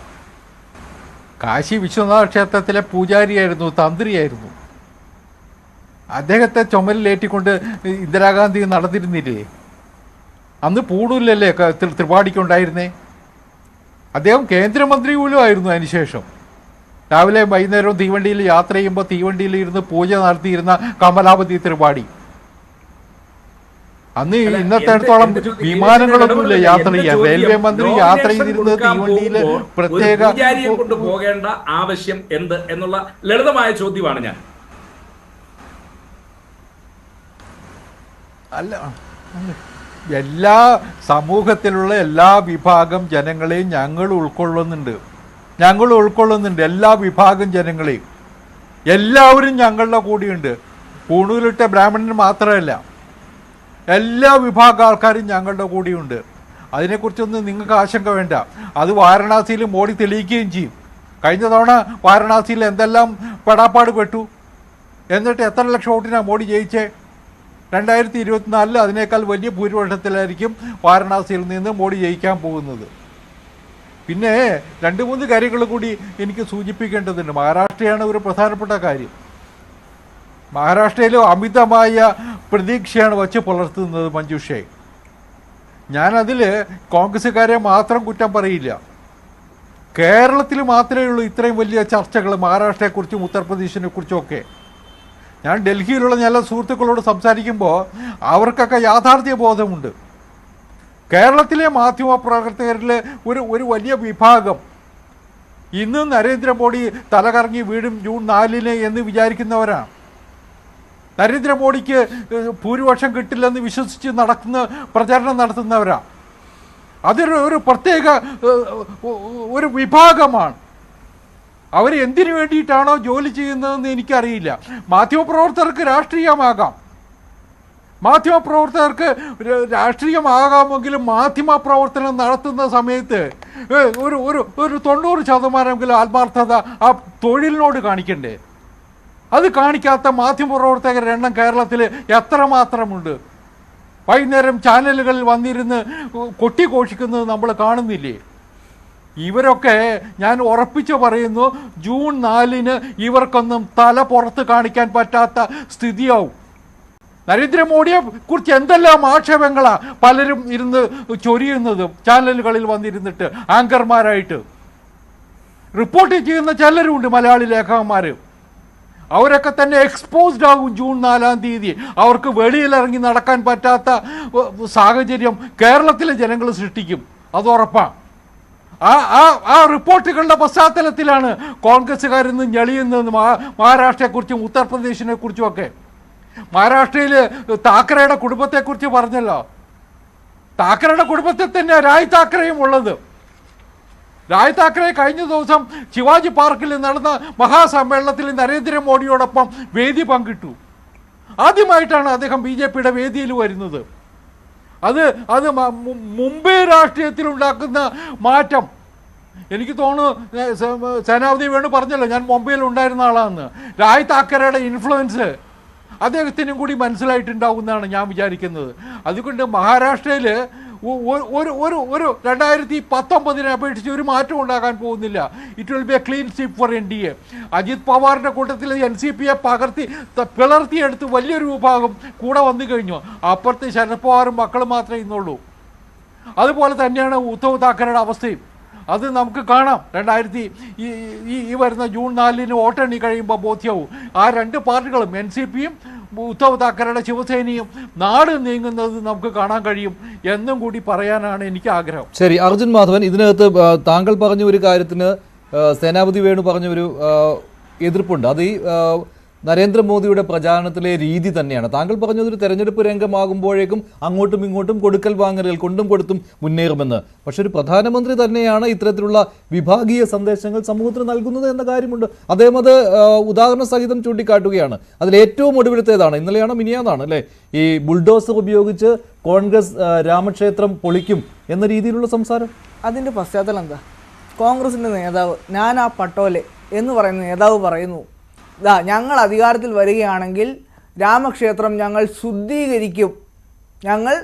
കാശി വിശ്വനാഥ ക്ഷേത്രത്തിലെ പൂജാരിയായിരുന്നു, തന്ത്രിയായിരുന്നു. അദ്ദേഹത്തെ ചുമലിലേറ്റിക്കൊണ്ട് ഇന്ദിരാഗാന്ധി നടന്നിരുന്നില്ലേ? അന്ന് പൂടൂലല്ലേ ത്രിപാഠിക്കുണ്ടായിരുന്നേ? അദ്ദേഹം കേന്ദ്രമന്ത്രി പോലും ആയിരുന്നു. അതിനുശേഷം രാവിലെ വൈകുന്നേരവും തീവണ്ടിയിൽ യാത്ര ചെയ്യുമ്പോൾ തീവണ്ടിയിൽ ഇരുന്ന് പൂജ നടത്തിയിരുന്ന കമലാപതി ത്രിപാഠി. അന്ന് ഇന്നത്തെ അടുത്തോളം വിമാനങ്ങളൊന്നുമില്ല യാത്ര ചെയ്യാൻ. റെയിൽവേ മന്ത്രി യാത്ര ചെയ്തിരുന്നത് തീവണ്ടിയിൽ പ്രത്യേക കൊണ്ടുപോകേണ്ട ആവശ്യം എന്ത് എന്നുള്ള ലളിതമായ ചോദ്യമാണ് ഞാൻ. അല്ല, എല്ലാ സമൂഹത്തിലുള്ള എല്ലാ വിഭാഗം ജനങ്ങളെയും ഞങ്ങൾ ഉൾക്കൊള്ളുന്നുണ്ട്. എല്ലാ വിഭാഗം ജനങ്ങളെയും. എല്ലാവരും ഞങ്ങളുടെ കൂടെയുണ്ട്. പൂണൂലിട്ട ബ്രാഹ്മണന് മാത്രമല്ല, എല്ലാ വിഭാഗം ആൾക്കാരും ഞങ്ങളുടെ കൂടെയുണ്ട്. അതിനെക്കുറിച്ചൊന്നും നിങ്ങൾക്ക് ആശങ്ക വേണ്ട. അത് വാരണാസിയിൽ മോഡി തെളിയിക്കുകയും ചെയ്യും. കഴിഞ്ഞ തവണ വാരണാസിയിൽ എന്തെല്ലാം പെടാപ്പാട് പെട്ടു. എന്നിട്ട് എത്ര ലക്ഷം വോട്ടിനാണ് മോഡി ജയിച്ചേ? 2024 അതിനേക്കാൾ വലിയ ഭൂരിപക്ഷത്തിലായിരിക്കും വാരണാസിയിൽ നിന്ന് മോഡി ജയിക്കാൻ പോകുന്നത്. പിന്നെ 2-3 കാര്യങ്ങൾ കൂടി എനിക്ക് സൂചിപ്പിക്കേണ്ടതുണ്ട്. മഹാരാഷ്ട്രയാണ് ഒരു പ്രധാനപ്പെട്ട കാര്യം. മഹാരാഷ്ട്രയിൽ അമിതമായ പ്രതീക്ഷയാണ് വച്ച് പുലർത്തുന്നത് മഞ്ജുഷേ. ഞാനതിൽ കോൺഗ്രസ്സുകാരെ മാത്രം കുറ്റം പറയില്ല. കേരളത്തിൽ മാത്രമേ ഉള്ളൂ ഇത്രയും വലിയ ചർച്ചകൾ മഹാരാഷ്ട്രയെക്കുറിച്ചും ഉത്തർപ്രദേശിനെ കുറിച്ചുമൊക്കെ. ഞാൻ ഡൽഹിയിലുള്ള ചില സുഹൃത്തുക്കളോട് സംസാരിക്കുമ്പോൾ അവർക്കൊക്കെ യാഥാർത്ഥ്യ ബോധമുണ്ട്. കേരളത്തിലെ മാധ്യമ പ്രവർത്തകരിൽ ഒരു വലിയ വിഭാഗം ഇന്ന് നരേന്ദ്രമോദി തലകറങ്ങി വീഴും ജൂൺ 4 എന്ന് വിചാരിക്കുന്നവരാണ്. നരേന്ദ്രമോദിക്ക് ഭൂരിപക്ഷം കിട്ടില്ലെന്ന് വിശ്വസിച്ച് പ്രചരണം നടത്തുന്നവരാണ്. അതൊരു പ്രത്യേക ഒരു വിഭാഗമാണ്. അവർ എന്തിനു വേണ്ടിയിട്ടാണോ ജോലി ചെയ്യുന്നതെന്ന് എനിക്കറിയില്ല. മാധ്യമപ്രവർത്തകർക്ക് രാഷ്ട്രീയമാകാം, മാധ്യമപ്രവർത്തകർക്ക് രാഷ്ട്രീയമാകാമെങ്കിലും മാധ്യമപ്രവർത്തനം നടത്തുന്ന സമയത്ത് ഒരു 90% ആത്മാർത്ഥത ആ തൊഴിലിനോട് കാണിക്കണ്ടേ? അത് കാണിക്കാത്ത മാധ്യമപ്രവർത്തകരുടെ എണ്ണം കേരളത്തിൽ എത്രമാത്രമുണ്ട്? വൈകുന്നേരം ചാനലുകളിൽ വന്നിരുന്ന് കൊട്ടിഘോഷിക്കുന്നത് നമ്മൾ കാണുന്നില്ലേ? ഇവരൊക്കെ, ഞാൻ ഉറപ്പിച്ചു പറയുന്നു, ജൂൺ 4 ഇവർക്കൊന്നും തല പുറത്ത് കാണിക്കാൻ പറ്റാത്ത സ്ഥിതിയാവും. നരേന്ദ്രമോദിയെ കുറിച്ച് എന്തെല്ലാം ആക്ഷേപങ്ങളാ പലരും ഇരുന്ന് ചൊരിയുന്നത് ചാനലുകളിൽ വന്നിരുന്നിട്ട് ആങ്കർമാരായിട്ട്. റിപ്പോർട്ട് ചെയ്യുന്ന ചിലരുണ്ട്, മലയാളി ലേഖകന്മാർ. അവരൊക്കെ തന്നെ എക്സ്പോസ്ഡ് ആകും ജൂൺ 4 അവർക്ക് വെളിയിലിറങ്ങി നടക്കാൻ പറ്റാത്ത സാഹചര്യം കേരളത്തിലെ ജനങ്ങൾ സൃഷ്ടിക്കും, അത് ഉറപ്പാണ്. ആ റിപ്പോർട്ടുകളുടെ പശ്ചാത്തലത്തിലാണ് കോൺഗ്രസ്സുകാരിന്ന് ഞെളിയുന്നത് മഹാരാഷ്ട്രയെക്കുറിച്ചും ഉത്തർപ്രദേശിനെ കുറിച്ചുമൊക്കെ. മഹാരാഷ്ട്രയിൽ താക്കറയുടെ കുടുംബത്തെക്കുറിച്ച് പറഞ്ഞല്ലോ. താക്കറയുടെ കുടുംബത്തിൽ തന്നെ രായ് താക്കറയും ഉള്ളത്. രായ് താക്കറെ കഴിഞ്ഞ ദിവസം ശിവാജി പാർക്കിൽ നടന്ന മഹാസമ്മേളനത്തിൽ നരേന്ദ്രമോദിയോടൊപ്പം വേദി പങ്കിട്ടു. ആദ്യമായിട്ടാണ് അദ്ദേഹം BJPയുടെ വേദിയിൽ വരുന്നത്. അത് മുംബൈ രാഷ്ട്രീയത്തിലുണ്ടാക്കുന്ന മാറ്റം. എനിക്ക് തോന്നുന്നു സേനാപതി വേണു പറഞ്ഞല്ലോ, ഞാൻ മുംബൈയിൽ ഉണ്ടായിരുന്ന ആളാണെന്ന്. രായ് താക്കറയുടെ ഇൻഫ്ലുവൻസ് അദ്ദേഹത്തിനും കൂടി മനസ്സിലായിട്ടുണ്ടാവുമെന്നാണ് ഞാൻ വിചാരിക്കുന്നത്. അതുകൊണ്ട് മഹാരാഷ്ട്രയിൽ ഒരു 2019 അപേക്ഷിച്ച് ഒരു മാറ്റം ഉണ്ടാകാൻ പോകുന്നില്ല. It will be a clean sweep for NDA. Ajit പവാറിൻ്റെ കൂട്ടത്തിൽ NCPയെ പിളർത്തിയെടുത്ത് വലിയൊരു വിഭാഗം കൂടെ വന്നു കഴിഞ്ഞു. അപ്പുറത്ത് ശരത് പവാറും മക്കളും മാത്രമേ ഇന്നുള്ളൂ. അതുപോലെ തന്നെയാണ് ഉദ്ധവ് താക്കറയുടെ അവസ്ഥയും. അത് നമുക്ക് കാണാം. ഈ വരുന്ന ജൂൺ 4 വോട്ടെണ്ണി കഴിയുമ്പോൾ ബോധ്യവും. ആ 2 പാർട്ടികളും, NCPയും ഉദ്ധവ് താക്കറയുടെ ശിവസേനയും നാട് നീങ്ങുന്നത് നമുക്ക് കാണാൻ കഴിയും എന്നും കൂടി പറയാനാണ് എനിക്ക് ആഗ്രഹം. ശരി, അർജുൻ മാധവൻ, ഇതിനകത്ത് താങ്കൾ പറഞ്ഞ ഒരു കാര്യത്തിന് സേനാപതി വേണു പറഞ്ഞ ഒരു എതിർപ്പുണ്ട്. അത് ഈ നരേന്ദ്രമോദിയുടെ പ്രചാരണത്തിലെ രീതി തന്നെയാണ്. താങ്കൾ പറഞ്ഞതൊരു തെരഞ്ഞെടുപ്പ് രംഗമാകുമ്പോഴേക്കും അങ്ങോട്ടും ഇങ്ങോട്ടും കൊടുക്കൽ വാങ്ങലുകൾ കൊണ്ടും കൊടുത്തും മുന്നേറുമെന്ന്. പക്ഷെ ഒരു പ്രധാനമന്ത്രി തന്നെയാണ് ഇത്തരത്തിലുള്ള വിഭാഗീയ സന്ദേശങ്ങൾ സമൂഹത്തിന് നൽകുന്നത് എന്ന കാര്യമുണ്ട്. അദ്ദേഹം അത് ഉദാഹരണ സഹിതം ചൂണ്ടിക്കാട്ടുകയാണ്. അതിൽ ഏറ്റവും ഒടുവിലത്തേതാണ്, ഇന്നലെയാണോ മിനിയാന്നാണ് അല്ലേ, ഈ ബുൾഡോസർ ഉപയോഗിച്ച് കോൺഗ്രസ് രാമക്ഷേത്രം പൊളിക്കും എന്ന രീതിയിലുള്ള സംസാരം. അതിൻ്റെ പശ്ചാത്തലം എന്താ? കോൺഗ്രസിൻ്റെ നേതാവ് നാനാ പട്ടോലെ എന്ന് പറയുന്ന നേതാവ് പറയുന്നു, ഞങ്ങൾ അധികാരത്തിൽ വരികയാണെങ്കിൽ രാമക്ഷേത്രം ഞങ്ങൾ ശുദ്ധീകരിക്കും, ഞങ്ങൾ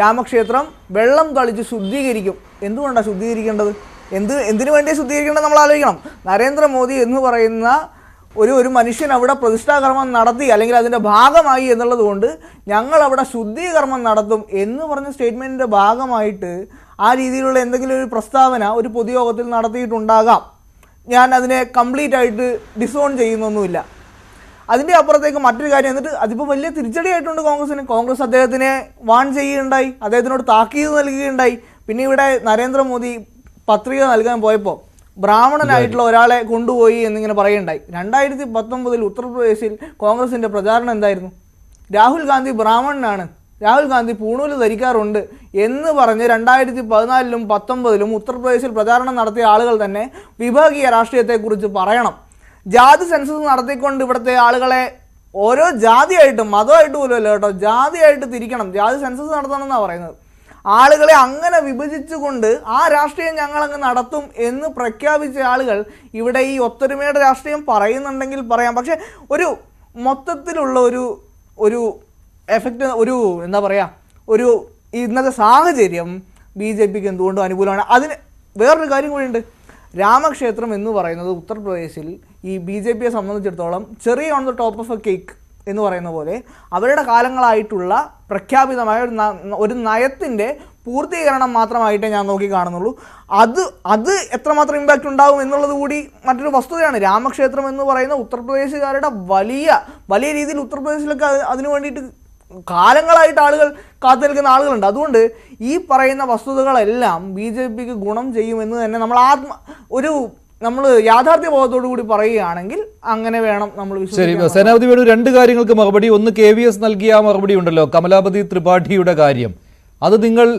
രാമക്ഷേത്രം വെള്ളം തളിച്ച് ശുദ്ധീകരിക്കും. എന്തുകൊണ്ടാണ് ശുദ്ധീകരിക്കേണ്ടത്? എന്തിനു വേണ്ടിയാണ് ശുദ്ധീകരിക്കേണ്ടത് നമ്മൾ ആലോചിക്കണം. നരേന്ദ്രമോദി എന്ന് പറയുന്ന ഒരു മനുഷ്യൻ അവിടെ പ്രതിഷ്ഠാകർമ്മം നടത്തി അല്ലെങ്കിൽ അതിൻ്റെ ഭാഗമായി എന്നുള്ളത് കൊണ്ട് ഞങ്ങൾ അവിടെ ശുദ്ധീകർമ്മം നടത്തും എന്ന് പറഞ്ഞ സ്റ്റേറ്റ്മെൻറ്റിൻ്റെ ഭാഗമായിട്ട് ആ രീതിയിലുള്ള എന്തെങ്കിലും ഒരു പ്രസ്താവന ഒരു പൊതുയോഗത്തിൽ നടത്തിയിട്ടുണ്ടാകാം. ഞാൻ അതിനെ കംപ്ലീറ്റ് ആയിട്ട് ഡിസോൺ ചെയ്യുന്നൊന്നുമില്ല. അതിൻ്റെ അപ്പുറത്തേക്ക് മറ്റൊരു കാര്യം, എന്നിട്ട് അതിപ്പോൾ വലിയ തിരിച്ചടിയായിട്ടുണ്ട് കോൺഗ്രസിന്. കോൺഗ്രസ് അദ്ദേഹത്തിനെ വാൺ ചെയ്യുകയുണ്ടായി, അദ്ദേഹത്തിനോട് താക്കീത് നൽകുകയുണ്ടായി. പിന്നെ ഇവിടെ നരേന്ദ്രമോദി പത്രിക നൽകാൻ പോയപ്പോൾ ബ്രാഹ്മണനായിട്ടുള്ള ഒരാളെ കൊണ്ടുപോയി എന്നിങ്ങനെ പറയുകയുണ്ടായി. 2019 ഉത്തർപ്രദേശിൽ കോൺഗ്രസിൻ്റെ പ്രചാരണം എന്തായിരുന്നു? രാഹുൽ ഗാന്ധി ബ്രാഹ്മണനാണ്, രാഹുൽ ഗാന്ധി പൂണൂല് ധരിക്കാറുണ്ട് എന്ന് പറഞ്ഞ് 2014-ലും 2019-ലും ഉത്തർപ്രദേശിൽ പ്രചാരണം നടത്തിയ ആളുകൾ തന്നെ വിഭാഗീയ രാഷ്ട്രീയത്തെക്കുറിച്ച് പറയണം. ജാതി സെൻസസ് നടത്തിക്കൊണ്ട് ഇവിടുത്തെ ആളുകളെ ഓരോ ജാതിയായിട്ടും മതമായിട്ട് പോലും അല്ല കേട്ടോ, ജാതിയായിട്ട് തിരിക്കണം, ജാതി സെൻസസ് നടത്തണം എന്നാണ് പറയുന്നത്. ആളുകളെ അങ്ങനെ വിഭജിച്ചുകൊണ്ട് ആ രാഷ്ട്രീയം ഞങ്ങളങ്ങ് നടത്തും എന്ന് പ്രഖ്യാപിച്ച ആളുകൾ ഇവിടെ ഈ ഒത്തൊരുമയുടെ രാഷ്ട്രീയം പറയുന്നുണ്ടെങ്കിൽ പറയാം. പക്ഷെ ഒരു മൊത്തത്തിലുള്ള ഒരു എഫക്റ്റ്, എന്താ പറയുക, ഇന്നത്തെ സാഹചര്യം BJPക്ക് എന്തുകൊണ്ടും അനുകൂലമാണ്. അതിന് വേറൊരു കാര്യം കൂടിയുണ്ട്. രാമക്ഷേത്രം എന്ന് പറയുന്നത് ഉത്തർപ്രദേശിൽ ഈ BJPയെ സംബന്ധിച്ചിടത്തോളം ചെറിയ on the top of A cake എന്ന് പറയുന്ന പോലെ അവരുടെ കാലങ്ങളായിട്ടുള്ള പ്രഖ്യാപിതമായ ഒരു നയത്തിൻ്റെ പൂർത്തീകരണം മാത്രമായിട്ടേ ഞാൻ നോക്കി കാണുന്നുള്ളൂ. അത് എത്രമാത്രം ഇമ്പാക്റ്റ് ഉണ്ടാവും എന്നുള്ളത് കൂടി മറ്റൊരു വസ്തുതയാണ്. രാമക്ഷേത്രം എന്ന് പറയുന്ന ഉത്തർപ്രദേശുകാരുടെ വലിയ രീതിയിൽ ഉത്തർപ്രദേശിലൊക്കെ അതിനു വേണ്ടിയിട്ട് കാലങ്ങളായിട്ട് ആളുകൾ കാത്തു നിൽക്കുന്ന ആളുകളുണ്ട്. അതുകൊണ്ട് ഈ പറയുന്ന വസ്തുതകളെല്ലാം BJPക്ക് ഗുണം ചെയ്യുമെന്ന് തന്നെ നമ്മൾ യാഥാർത്ഥ്യ ബോധത്തോടു കൂടി പറയുകയാണെങ്കിൽ അങ്ങനെ വേണം നമ്മൾ വിശ്വസിക്കാൻ. സേനാപതി വേണു, രണ്ട് കാര്യങ്ങൾക്ക് മറുപടി. ഒന്ന് KVS നൽകിയ ആ മറുപടി ഉണ്ടല്ലോ, കമലാപതി ത്രിപാഠിയുടെ കാര്യം, അത് നിങ്ങൾ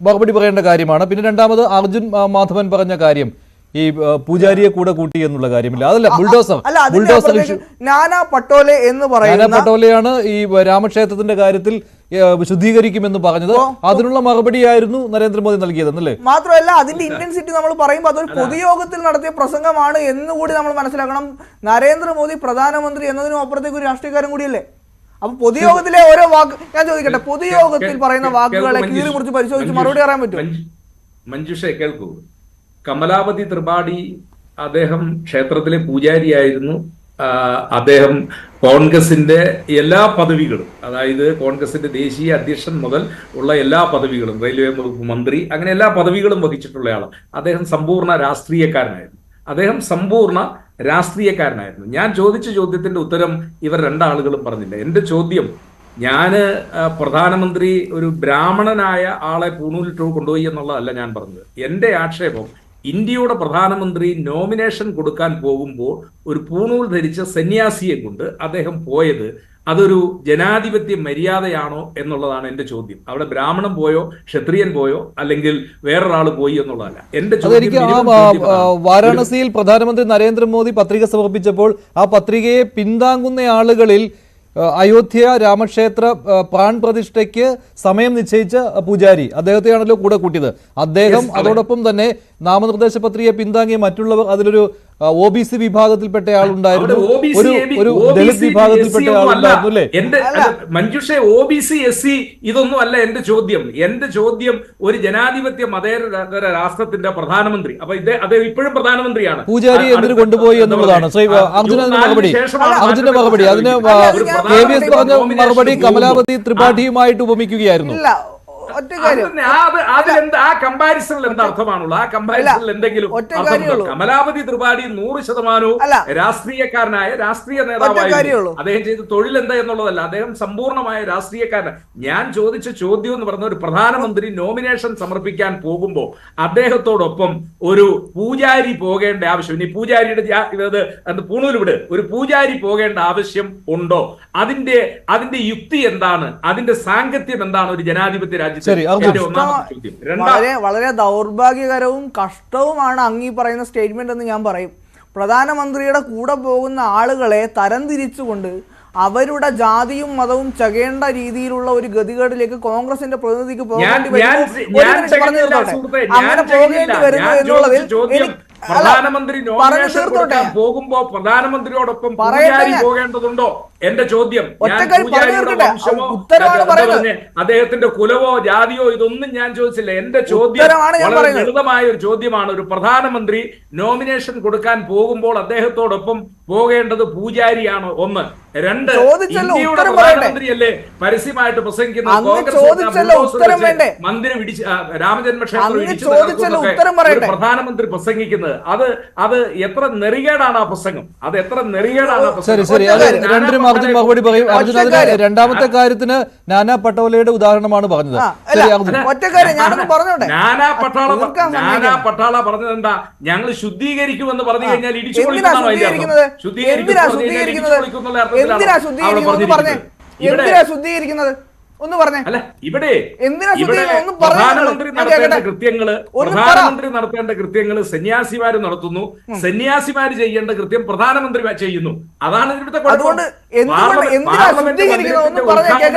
മറുപടി പറയേണ്ട കാര്യമാണ്. പിന്നെ രണ്ടാമത് അർജുൻ മാധവൻ പറഞ്ഞ കാര്യം, ഈ പൂജാരിയെ കൂടെ കൂട്ടി എന്നുള്ള കാര്യമില്ല, അതല്ല ബുൾഡോസർ ഇഷ്യൂ. നാനാ പട്ടോലെ എന്ന് പറയുന്ന പട്ടോലെയാണ് ഈ രാമക്ഷേത്രത്തിന്റെ കാര്യത്തിൽ ശുദ്ധീകരിക്കുമെന്ന് പറഞ്ഞത്. അതിനുള്ള മറുപടിയായിരുന്നു നരേന്ദ്രമോദി നൽകിയതെന്നല്ലേ? മാത്രമല്ല അതിന്റെ ഇന്റൻസിറ്റി നമ്മൾ പറയുമ്പോൾ അതൊരു പൊതുയോഗത്തിൽ നടത്തിയ പ്രസംഗമാണ് എന്നുകൂടി നമ്മൾ മനസ്സിലാക്കണം. നരേന്ദ്രമോദി പ്രധാനമന്ത്രി എന്നതിനും അപ്പുറത്തേക്ക് ഒരു രാഷ്ട്രീയക്കാരൻ കൂടിയല്ലേ. അപ്പൊ പൊതുയോഗത്തിലെ ഓരോ വാക്ക് ഞാൻ ചോദിക്കട്ടെ, പൊതുയോഗത്തിൽ പറയുന്ന വാക്കുകളെ കീറി മുറിച്ച് പരിശോധിച്ച് മറുപടി പറയാൻ പറ്റും? മഞ്ജുഷ കേൾക്കൂ, കമലാപതി ത്രിപാഠി അദ്ദേഹം ക്ഷേത്രത്തിലെ പൂജാരിയായിരുന്നു. അദ്ദേഹം കോൺഗ്രസിന്റെ എല്ലാ പദവികളും, അതായത് കോൺഗ്രസിന്റെ ദേശീയ അധ്യക്ഷൻ മുതൽ ഉള്ള എല്ലാ പദവികളും, റെയിൽവേ വകുപ്പ് മന്ത്രി, അങ്ങനെ എല്ലാ പദവികളും വഹിച്ചിട്ടുള്ളയാളാണ്. അദ്ദേഹം സമ്പൂർണ്ണ രാഷ്ട്രീയക്കാരനായിരുന്നു. ഞാൻ ചോദിച്ച ചോദ്യത്തിന്റെ ഉത്തരം ഇവർ രണ്ടാളുകളും പറഞ്ഞില്ല. എന്റെ ചോദ്യം, പ്രധാനമന്ത്രി ഒരു ബ്രാഹ്മണനായ ആളെ പൂണൂലിട്ട് കൊണ്ടുപോയി എന്നുള്ളതല്ല ഞാൻ പറഞ്ഞത്. എന്റെ ആക്ഷേപം, ഇന്ത്യയുടെ പ്രധാനമന്ത്രി നോമിനേഷൻ കൊടുക്കാൻ പോകുമ്പോൾ ഒരു പൂണൂൽ ധരിച്ച സന്യാസിയെ കൊണ്ട് അദ്ദേഹം പോയത് അതൊരു ജനാധിപത്യ മര്യാദയാണോ എന്നുള്ളതാണ് എന്റെ ചോദ്യം. അവിടെ ബ്രാഹ്മണൻ പോയോ ക്ഷത്രിയൻ പോയോ അല്ലെങ്കിൽ വേറൊരാൾ പോയി എന്നുള്ളതല്ല എന്റെ ചോദ്യം. വാരാണസിയിൽ പ്രധാനമന്ത്രി നരേന്ദ്രമോദി പത്രിക സമർപ്പിച്ചപ്പോൾ ആ പത്രികയെ പിന്താങ്ങുന്ന ആളുകളിൽ അയോധ്യ രാമക്ഷേത്ര പ്രാൺ പ്രതിഷ്ഠയ്ക്ക് സമയം നിശ്ചയിച്ച പൂജാരി അദ്ദേഹത്തെയാണല്ലോ കൂടെ കൂട്ടിയത്. അദ്ദേഹം അതോടൊപ്പം തന്നെ നാമനിർദ്ദേശ പത്രികയെ പിന്താങ്ങിയ മറ്റുള്ളവർ, അതിലൊരു OBC വിഭാഗത്തിൽപ്പെട്ട ആളുണ്ടായിരുന്നു, ഒരു ദളിത് വിഭാഗത്തിൽപ്പെട്ട ആളുണ്ടായിരുന്നു അല്ലേ? മഞ്ജുഷ, OBC SC ഇതൊന്നും അല്ല എന്റെ ചോദ്യം. എന്റെ ചോദ്യം ഒരു ജനാധിപത്യ മതേതര രാഷ്ട്രത്തിന്റെ പ്രധാനമന്ത്രി, അപ്പൊ അദ്ദേഹം ഇപ്പോഴും പ്രധാനമന്ത്രിയാണ്, പൂജാരി എന്തിനു കൊണ്ടുപോയി എന്നുള്ളതാണ്. അർജുനന്റെ അതിന് KVS പറഞ്ഞ മറുപടി കമലാപതി ത്രിപാഠിയുമായിട്ട് ഉപമിക്കുകയായിരുന്നു. ഒറ്റ കാര്യം. ആ കമ്പാരിസണിൽ എന്താ അർത്ഥമാണുള്ളത്? ആ കമ്പാരിസണിൽ എന്തെങ്കിലും കമലാപതി ത്രിപാഠി 100% രാഷ്ട്രീയക്കാരനായ രാഷ്ട്രീയ നേതാവായിരുന്നു. അദ്ദേഹം ചെയ്ത തൊഴിൽ എന്താ എന്നുള്ളതല്ല, അദ്ദേഹം സമ്പൂർണ്ണമായ രാഷ്ട്രീയക്കാരൻ. ഞാൻ ചോദിച്ച ചോദ്യം എന്ന് പറഞ്ഞ ഒരു പ്രധാനമന്ത്രി നോമിനേഷൻ സമർപ്പിക്കാൻ പോകുമ്പോൾ അദ്ദേഹത്തോടൊപ്പം ഒരു പൂജാരി പോകേണ്ട ആവശ്യം, ഇനി പൂജാരിയുടെ പൂണൂലിവിടെ ഒരു പൂജാരി പോകേണ്ട ആവശ്യം ഉണ്ടോ? അതിന്റെ യുക്തി എന്താണ്? അതിന്റെ സാങ്കത്യം എന്താണ് ഒരു ജനാധിപത്യ രാജ്യത്ത്? വളരെ ദൗർഭാഗ്യകരവും കഷ്ടവുമാണ് അങ്ങീ പറയുന്ന സ്റ്റേറ്റ്മെന്റ് എന്ന് ഞാൻ പറയും. പ്രധാനമന്ത്രിയുടെ കൂടെ പോകുന്ന ആളുകളെ തരംതിരിച്ചുകൊണ്ട് അവരുടെ ജാതിയും മതവും ചകേണ്ട രീതിയിലുള്ള ഒരു ഗതികേടിലേക്ക് കോൺഗ്രസിന്റെ പ്രതിനിധിക്ക് പോകേണ്ടി വരുന്നു. അങ്ങനെ പോകേണ്ടി വരുന്നു എന്നുള്ളതിൽ പ്രധാനമന്ത്രി നോമിനേഷൻ കൊടുക്കാൻ പോകുമ്പോ പ്രധാനമന്ത്രിയോടൊപ്പം പൂജാരി പോകേണ്ടതുണ്ടോ? എന്റെ ചോദ്യം. അദ്ദേഹത്തിന്റെ കുലവോ ജാതിയോ ഇതൊന്നും ഞാൻ ചോദിച്ചില്ല. എന്റെ ചോദ്യം വളരെ ലളിതമായ ഒരു ചോദ്യമാണ്. ഒരു പ്രധാനമന്ത്രി നോമിനേഷൻ കൊടുക്കാൻ പോകുമ്പോൾ അദ്ദേഹത്തോടൊപ്പം പോകേണ്ടത് പൂജാരിയാണോ? ഒന്ന്. രണ്ട്, ഇന്ത്യയുടെ പ്രധാനമന്ത്രിയല്ലേ പരസ്യമായിട്ട് പ്രസംഗിക്കുന്നത് മന്ദിരം രാമജന്മക്ഷേത്രം ഇടിച്ചു പ്രധാനമന്ത്രി പ്രസംഗിക്കുന്നത്? അത് എത്ര നെറികേടാണ് ആ പ്രസംഗം? അത് എത്ര നെറികേടാണ്? രണ്ടിനും അർജുൻ മറുപടി പറയും. അർജുൻ അതിന് രണ്ടാമത്തെ കാര്യത്തിന് നാനാ പട്ടോലയുടെ ഉദാഹരണമാണ് പറഞ്ഞത്. നാനാ പട്ടാള പറഞ്ഞത് എന്താ? ഞങ്ങൾ ശുദ്ധീകരിക്കുമെന്ന് പറഞ്ഞു കഴിഞ്ഞാൽ ഇടിച്ചു ശുദ്ധീകരിക്കുന്നത് ഒന്ന് പറഞ്ഞേ. അല്ല, ഇവിടെ പ്രധാനമന്ത്രി നടത്തേണ്ട കൃത്യങ്ങള് സന്യാസിമാര് നടത്തുന്നു. സന്യാസിമാര് ചെയ്യേണ്ട കൃത്യം പ്രധാനമന്ത്രി ചെയ്യുന്നു. അതാണ് ഇവിടുത്തെ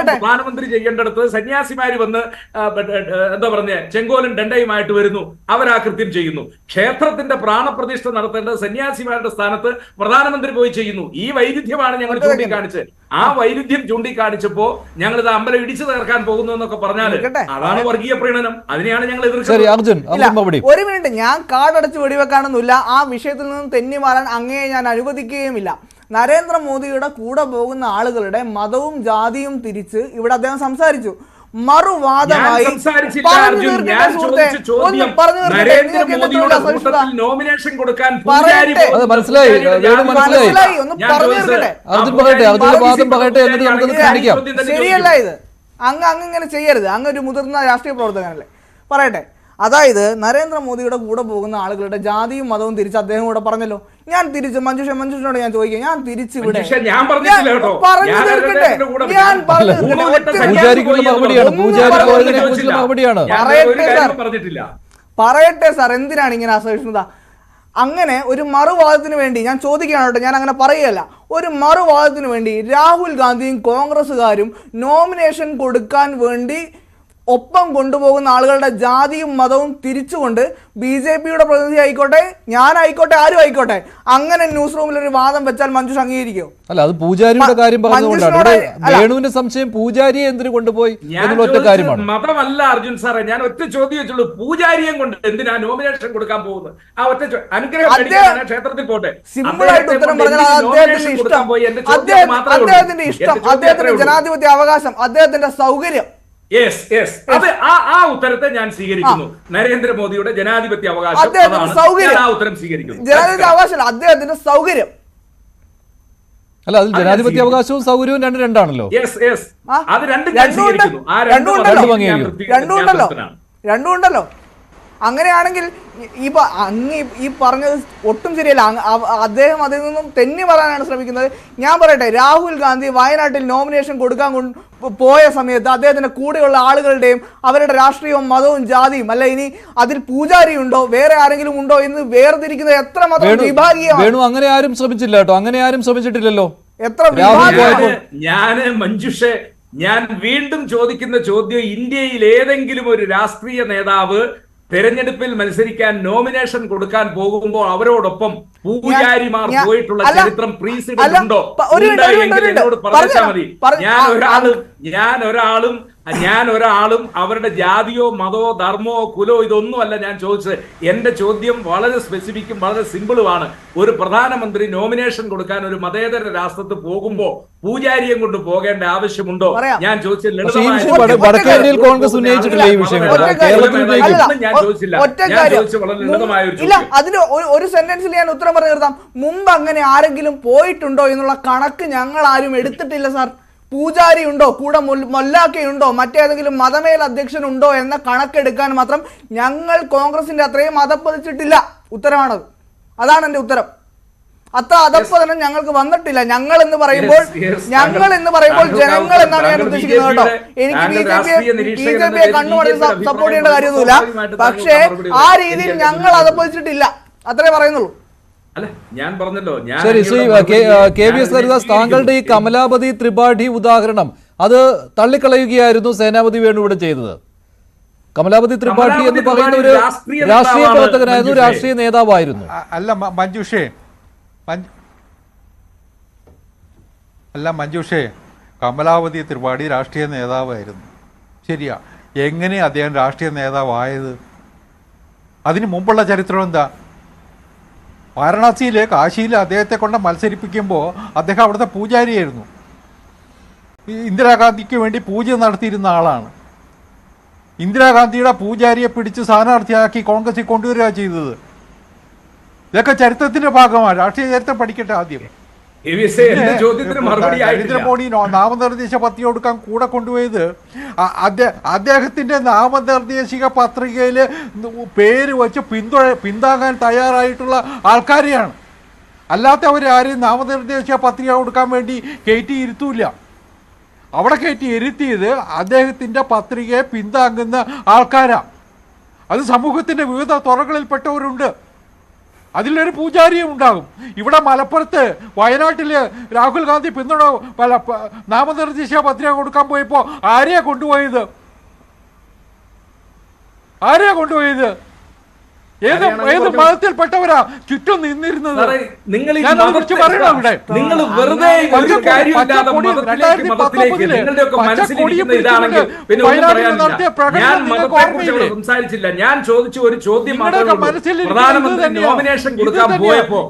പ്രധാനമന്ത്രി ചെയ്യേണ്ടടുത്ത് സന്യാസിമാര് വന്ന് എന്താ പറഞ്ഞ ചെങ്കോലും ഡണ്ടയുമായിട്ട് വരുന്നു. അവർ ആ കൃത്യം ചെയ്യുന്നു. ക്ഷേത്രത്തിന്റെ പ്രാണപ്രതിഷ്ഠ നടത്തേണ്ടത് സന്യാസിമാരുടെ സ്ഥാനത്ത് പ്രധാനമന്ത്രി പോയി ചെയ്യുന്നു. ഈ വൈരുദ്ധ്യമാണ് ഞങ്ങൾ ചൂണ്ടിക്കാണിച്ചത്. ആ വൈരുദ്ധ്യം ചൂണ്ടിക്കാണിച്ചപ്പോ ഞങ്ങൾ ഇത് അമ്പലം ഇടിച്ചു തീർക്കാൻ പോകുന്നു എന്നൊക്കെ പറഞ്ഞാൽ അതാണ് വർഗീയ പ്രീണനം. അതിനെയാണ് ഞങ്ങൾ എതിർക്കുന്നത്. ഒരു മിനിറ്റ്, ഞാൻ കാടടച്ച് വെടിവെക്കാനൊന്നുമില്ല. ആ വിഷയത്തിൽ നിന്നും തെന്നി മാറാൻ അങ്ങയെ ഞാൻ അനുവദിക്കുകയുമില്ല. നരേന്ദ്രമോദിയുടെ കൂടെ പോകുന്ന ആളുകളുടെ മതവും ജാതിയും തിരിച്ച് ഇവിടെ അദ്ദേഹം സംസാരിച്ചു. മറുവാദമായി നോമിനേഷൻ കൊടുക്കാൻ ശരിയല്ല ഇത്. അങ്ങ് ഇങ്ങനെ ചെയ്യരുത്. അങ്ങ് ഒരു മുതിർന്ന രാഷ്ട്രീയ പ്രവർത്തകനല്ലേ. പറയട്ടെ, അതായത് നരേന്ദ്രമോദിയുടെ കൂടെ പോകുന്ന ആളുകളുടെ ജാതിയും മതവും തിരിച്ച് അദ്ദേഹം കൂടെ പറഞ്ഞല്ലോ. ഞാൻ തിരിച്ച് മഞ്ജുഷനോട് ഞാൻ ചോദിക്കാം, ഞാൻ തിരിച്ച് ഇവിടെ പറയട്ടെ സാർ, എന്തിനാണ് ഇങ്ങനെ അസഹിഷ്ണുത? അങ്ങനെ ഒരു മറുവാദത്തിന് വേണ്ടി ഞാൻ ചോദിക്കുകയാണ് കേട്ടോ, ഞാൻ അങ്ങനെ പറയുകയല്ല. ഒരു മറുവാദത്തിന് വേണ്ടി രാഹുൽ ഗാന്ധിയും കോൺഗ്രസ്സുകാരും നോമിനേഷൻ കൊടുക്കാൻ വേണ്ടി ഒപ്പം കൊണ്ടുപോകുന്ന ആളുകളുടെ ജാതിയും മതവും തിരിച്ചുകൊണ്ട് BJPയുടെ പ്രതിനിധി ആയിക്കോട്ടെ, ഞാനായിക്കോട്ടെ, ആരും ആയിക്കോട്ടെ, അങ്ങനെ ന്യൂസ് റൂമിൽ ഒരു വാദം വെച്ചാൽ മഞ്ജുഷ് അംഗീകരിക്കോ? അല്ല, അത് പൂജാരിയുടെ കാര്യം പറഞ്ഞുകൊണ്ടാണ്. വേണുവിന്റെ സംശയം പൂജാരിയെ എന്തിനു കൊണ്ടുപോയി എന്നുള്ള ഒറ്റ കാര്യമാണ്. മതമല്ല അർജുൻ സാറേ, ഞാൻ ഒറ്റ ചോദ്യം വെച്ചുള്ളൂ. പൂജാരിയെ കൊണ്ട് എന്തിനാ നോമിനേഷൻ കൊടുക്കാൻ പോകുന്നത്? ആ ഒറ്റ അനുഗ്രഹം ക്ഷേത്രത്തിൽ പോട്ടെ. സിമ്പിൾ ആയിട്ട് ഉത്തരം പറഞ്ഞാൽ അദ്ദേഹത്തിന്റെ ഇഷ്ടം, അദ്ദേഹത്തിന്റെ ജനാധിപത്യ അവകാശം, അദ്ദേഹത്തിന്റെ സൗകര്യം. ആ ഉത്തരത്തെ ഞാൻ സ്വീകരിക്കുന്നു. നരേന്ദ്രമോദിയുടെ ജനാധിപത്യ അവകാശം, ഉത്തരം സ്വീകരിക്കുന്നു. ജനാധിപത്യ അവകാശം അദ്ദേഹത്തിന്റെ സൗകര്യം. അല്ല, അതിൽ ജനാധിപത്യ അവകാശവും സൗകര്യവും രണ്ടാണല്ലോ. അത് രണ്ടുണ്ടല്ലോ. അങ്ങനെയാണെങ്കിൽ ഈ പറഞ്ഞത് ഒട്ടും ശരിയല്ല. അദ്ദേഹം അതിൽ നിന്നും തെന്നി പറയാനാണ് ശ്രമിക്കുന്നത്. ഞാൻ പറയട്ടെ, രാഹുൽ ഗാന്ധി വയനാട്ടിൽ നോമിനേഷൻ കൊടുക്കാൻ പോയ സമയത്ത് അദ്ദേഹത്തിന്റെ കൂടെയുള്ള ആളുകളുടെയും അവരുടെ രാഷ്ട്രീയവും മതവും ജാതിയും അല്ല, ഇനി അതിൽ പൂജാരി ഉണ്ടോ വേറെ ആരെങ്കിലും ഉണ്ടോ എന്ന് വേർതിരിക്കുന്നത് എത്ര മാത്രം വിഭാഗീയമാണ്. അങ്ങനെ ആരും ശ്രമിച്ചില്ല കേട്ടോ, അങ്ങനെ ആരും ശ്രമിച്ചിട്ടില്ലല്ലോ. എത്ര മഞ്ജുഷെ, ഞാൻ വീണ്ടും ചോദിക്കുന്ന ചോദ്യം, ഇന്ത്യയിൽ ഏതെങ്കിലും ഒരു രാഷ്ട്രീയ നേതാവ് തെരഞ്ഞെടുപ്പിൽ മത്സരിക്കാൻ നോമിനേഷൻ കൊടുക്കാൻ പോകുമ്പോൾ അവരോടൊപ്പം പൂജാരിമാർ പോയിട്ടുള്ള ചരിത്രം പ്രീസിഡന്റ് ഉണ്ടോ? എന്നോട് പറഞ്ഞാൽ മതി. ഞാൻ ഒരാളും ഞാൻ ഒരാളും അവരുടെ ജാതിയോ മതമോ ധർമ്മമോ കുലോ ഇതൊന്നുമല്ല ഞാൻ ചോദിച്ചത്. എന്റെ ചോദ്യം വളരെ സ്പെസിഫിക്കും വളരെ സിമ്പിളുമാണ്. ഒരു പ്രധാനമന്ത്രി നോമിനേഷൻ കൊടുക്കാൻ ഒരു മതേതര രാഷ്ട്രത്ത് പോകുമ്പോ പൂജാരിയെ കൊണ്ട് പോകേണ്ട ആവശ്യമുണ്ടോ? ഞാൻ ചോദിച്ചത് വടക്കേന്ത്യയിൽ കോൺഗ്രസ് ഉന്നയിച്ചിട്ടില്ല ഈ വിഷയങ്ങൾ. ഞാൻ ചോദിച്ചില്ല. ഞാൻ ചോദിച്ചത് വളരെ ലളിതമായ ഒരു ഇല്ല, അതിന് ഒരു സെന്റൻസിൽ ഞാൻ ഉത്തരം പറഞ്ഞു നിർത്താം. മുമ്പ് അങ്ങനെ ആരെങ്കിലും പോയിട്ടുണ്ടോ എന്നുള്ള കണക്ക് ഞങ്ങൾ ആരും എടുത്തിട്ടില്ല സാർ. പൂജാരി ഉണ്ടോ, കൂടെ മൊല്ലാക്കയുണ്ടോ, മറ്റേതെങ്കിലും മതമേൽ അധ്യക്ഷനുണ്ടോ എന്ന കണക്കെടുക്കാൻ മാത്രം ഞങ്ങൾ കോൺഗ്രസിന്റെ അത്രയും അധപ്പതിച്ചിട്ടില്ല. ഉത്തരമാണത്. അതാണ് എന്റെ ഉത്തരം. അത്ര അധപ്പതനം ഞങ്ങൾക്ക് വന്നിട്ടില്ല. ഞങ്ങൾ എന്ന് പറയുമ്പോൾ ജനങ്ങൾ എന്നാണ് ഞാൻ ഉദ്ദേശിക്കുന്നത് കേട്ടോ. എനിക്ക് ബി ജെ പിയെ കണ്ണുമടച്ച് സപ്പോർട്ട് ചെയ്യേണ്ട കാര്യമൊന്നുമില്ല. പക്ഷേ ആ രീതിയിൽ ഞങ്ങൾ അധപ്പതിച്ചിട്ടില്ല, അത്രേ പറയുന്നുള്ളൂ. ഞാൻ പറഞ്ഞല്ലോ. ശരി, ശ്രീ KVS ഹരിദാസ്, താങ്കളുടെ ഈ കമലാപതി ത്രിപാഠി ഉദാഹരണം അത് തള്ളിക്കളയുകയായിരുന്നു സേനാപതി വേണു ഇവിടെ ചെയ്തത്. കമലാപതി ത്രിപാഠി എന്ന് പറയുന്ന ഒരു രാഷ്ട്രീയ പ്രവർത്തകനായിരുന്നു, രാഷ്ട്രീയ നേതാവായിരുന്നു. മഞ്ജുഷേ, കമലാപതി ത്രിപാഠി രാഷ്ട്രീയ നേതാവായിരുന്നു, ശരിയാ. എങ്ങനെ അദ്ദേഹം രാഷ്ട്രീയ നേതാവായത്? അതിന് മുമ്പുള്ള ചരിത്രം എന്താ? വാരണാസിയിൽ, കാശിയിൽ അദ്ദേഹത്തെ കൊണ്ട് മത്സരിപ്പിക്കുമ്പോൾ അദ്ദേഹം അവിടുത്തെ പൂജാരിയായിരുന്നു. ഇന്ദിരാഗാന്ധിക്ക് വേണ്ടി പൂജ നടത്തിയിരുന്ന ആളാണ്. ഇന്ദിരാഗാന്ധിയുടെ പൂജാരിയെ പിടിച്ച് സ്ഥാനാർത്ഥിയാക്കി കോൺഗ്രസിൽ കൊണ്ടുവരിക ചെയ്തത്. ഇതൊക്കെ ചരിത്രത്തിന്റെ ഭാഗമാണ്. രാഷ്ട്രീയ ചരിത്രം പഠിക്കട്ടെ ആദ്യം. നരേന്ദ്രമോദി നാമനിർദ്ദേശ പത്രിക കൊടുക്കാൻ കൂടെ കൊണ്ടുപോയത് അദ്ദേഹത്തിന്റെ നാമനിർദ്ദേശിക പത്രികയിൽ പേര് വെച്ച് പിന്താങ്ങാൻ തയ്യാറായിട്ടുള്ള ആൾക്കാരെയാണ്. അല്ലാത്തവരാരും നാമനിർദ്ദേശ പത്രിക കൊടുക്കാൻ വേണ്ടി കയറ്റി ഇരുത്തൂല. അവിടെ കയറ്റി ഇരുത്തിയത് അദ്ദേഹത്തിന്റെ പത്രികയെ പിന്താങ്ങുന്ന ആൾക്കാരാണ്. അത് സമൂഹത്തിന്റെ വിവിധ തുറകളിൽപ്പെട്ടവരുണ്ട്. അതിലൊരു പൂജാരിയും ഉണ്ടാകും. ഇവിടെ മലപ്പുറത്ത്, വയനാട്ടില് രാഹുൽ ഗാന്ധി നാമനിർദ്ദേശ പത്രിക കൊടുക്കാൻ പോയപ്പോ ആരെയാ കൊണ്ടുപോയത്? ഏത് മതത്തിൽപ്പെട്ടവരാ ചുറ്റും നിന്നിരുന്നത്? നിങ്ങൾ വെറുതെ സംസാരിച്ചില്ല. ഞാൻ ചോദിച്ച ഒരു ചോദ്യം പ്രധാനമന്ത്രി നോമിനേഷൻ കൊടുക്കാൻ പോയപ്പോ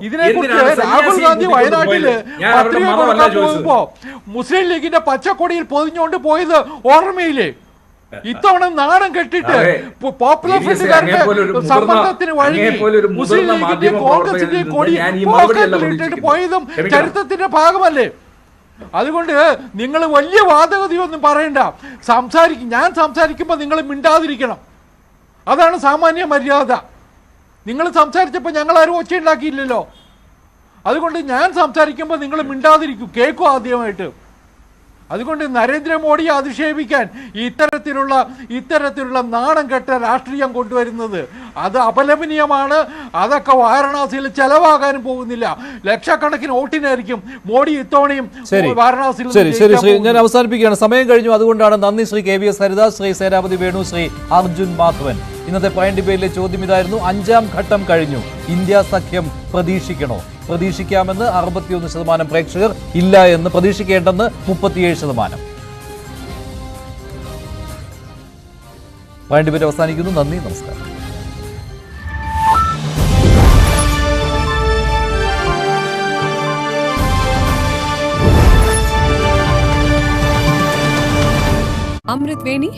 രാഹുൽ ഗാന്ധി വയനാട്ടില് പത്രിക കൊടുക്കാൻ പോയപ്പോ മുസ്ലിം ലീഗിന്റെ പച്ചക്കൊടിയിൽ പൊതിഞ്ഞുകൊണ്ട് പോയത് ഓർമ്മയില്ലേ? ഇത്തവണ നാണം കെട്ടിട്ട് പോപ്പുലർ ഫ്രണ്ടുകാരുടെ സമ്മർദ്ദത്തിന് വഴങ്ങി മുസ്ലിം ലീഗിന്റെയും കോൺഗ്രസിന്റെയും കൊടി പോക്കറ്റിലിട്ടിട്ട് പോയതും ചരിത്രത്തിന്റെ ഭാഗമല്ലേ? അതുകൊണ്ട് നിങ്ങൾ വലിയ വാദഗതിയൊന്നും പറയണ്ട. ഞാൻ സംസാരിക്കുമ്പോൾ നിങ്ങൾ മിണ്ടാതിരിക്കണം. അതാണ് സാമാന്യ മര്യാദ. നിങ്ങൾ സംസാരിച്ചപ്പോൾ ഞങ്ങൾ ആരും ഒച്ചയുണ്ടാക്കിയില്ലല്ലോ. അതുകൊണ്ട് ഞാൻ സംസാരിക്കുമ്പോൾ നിങ്ങൾ മിണ്ടാതിരിക്കും, കേൾക്കും ആദ്യമായിട്ട്. അതുകൊണ്ട് നരേന്ദ്രമോദിയെ അധിക്ഷേപിക്കാൻ ഇത്തരത്തിലുള്ള നാണം കെട്ട രാഷ്ട്രീയം കൊണ്ടുവരുന്നത് അത് അപലപനീയമാണ്. അതൊക്കെ വാരണാസിയിൽ ചെലവാകാനും പോകുന്നില്ല. ലക്ഷക്കണക്കിന് വോട്ടിനായിരിക്കും മോഡി ഇത്തവണയും വാരണാസിയിൽ. ശരി, ഞാൻ അവസാനിപ്പിക്കുകയാണ്, സമയം കഴിഞ്ഞു. അതുകൊണ്ടാണ് നന്ദി ശ്രീ KVS ഹരിദാസ്, ശ്രീ സേനാപതി വേണു, ശ്രീ അർജുൻ മാധവൻ. ഇന്നത്തെ പോയിന്റ് ഡിബേറ്റിലെ ചോദ്യം ഇതായിരുന്നു: 5ാം ഘട്ടം കഴിഞ്ഞു, ഇന്ത്യ സഖ്യം പ്രതീക്ഷിക്കണോ? പ്രതീക്ഷിക്കാമെന്ന് 61% പ്രേക്ഷകർ, ഇല്ല എന്ന് പ്രതീക്ഷിക്കേണ്ടെന്ന് 37%. പോയിന്റ് ഡിബേറ്റ് അവസാനിക്കുന്നു. നന്ദി, നമസ്കാരം. അമൃത് വേണി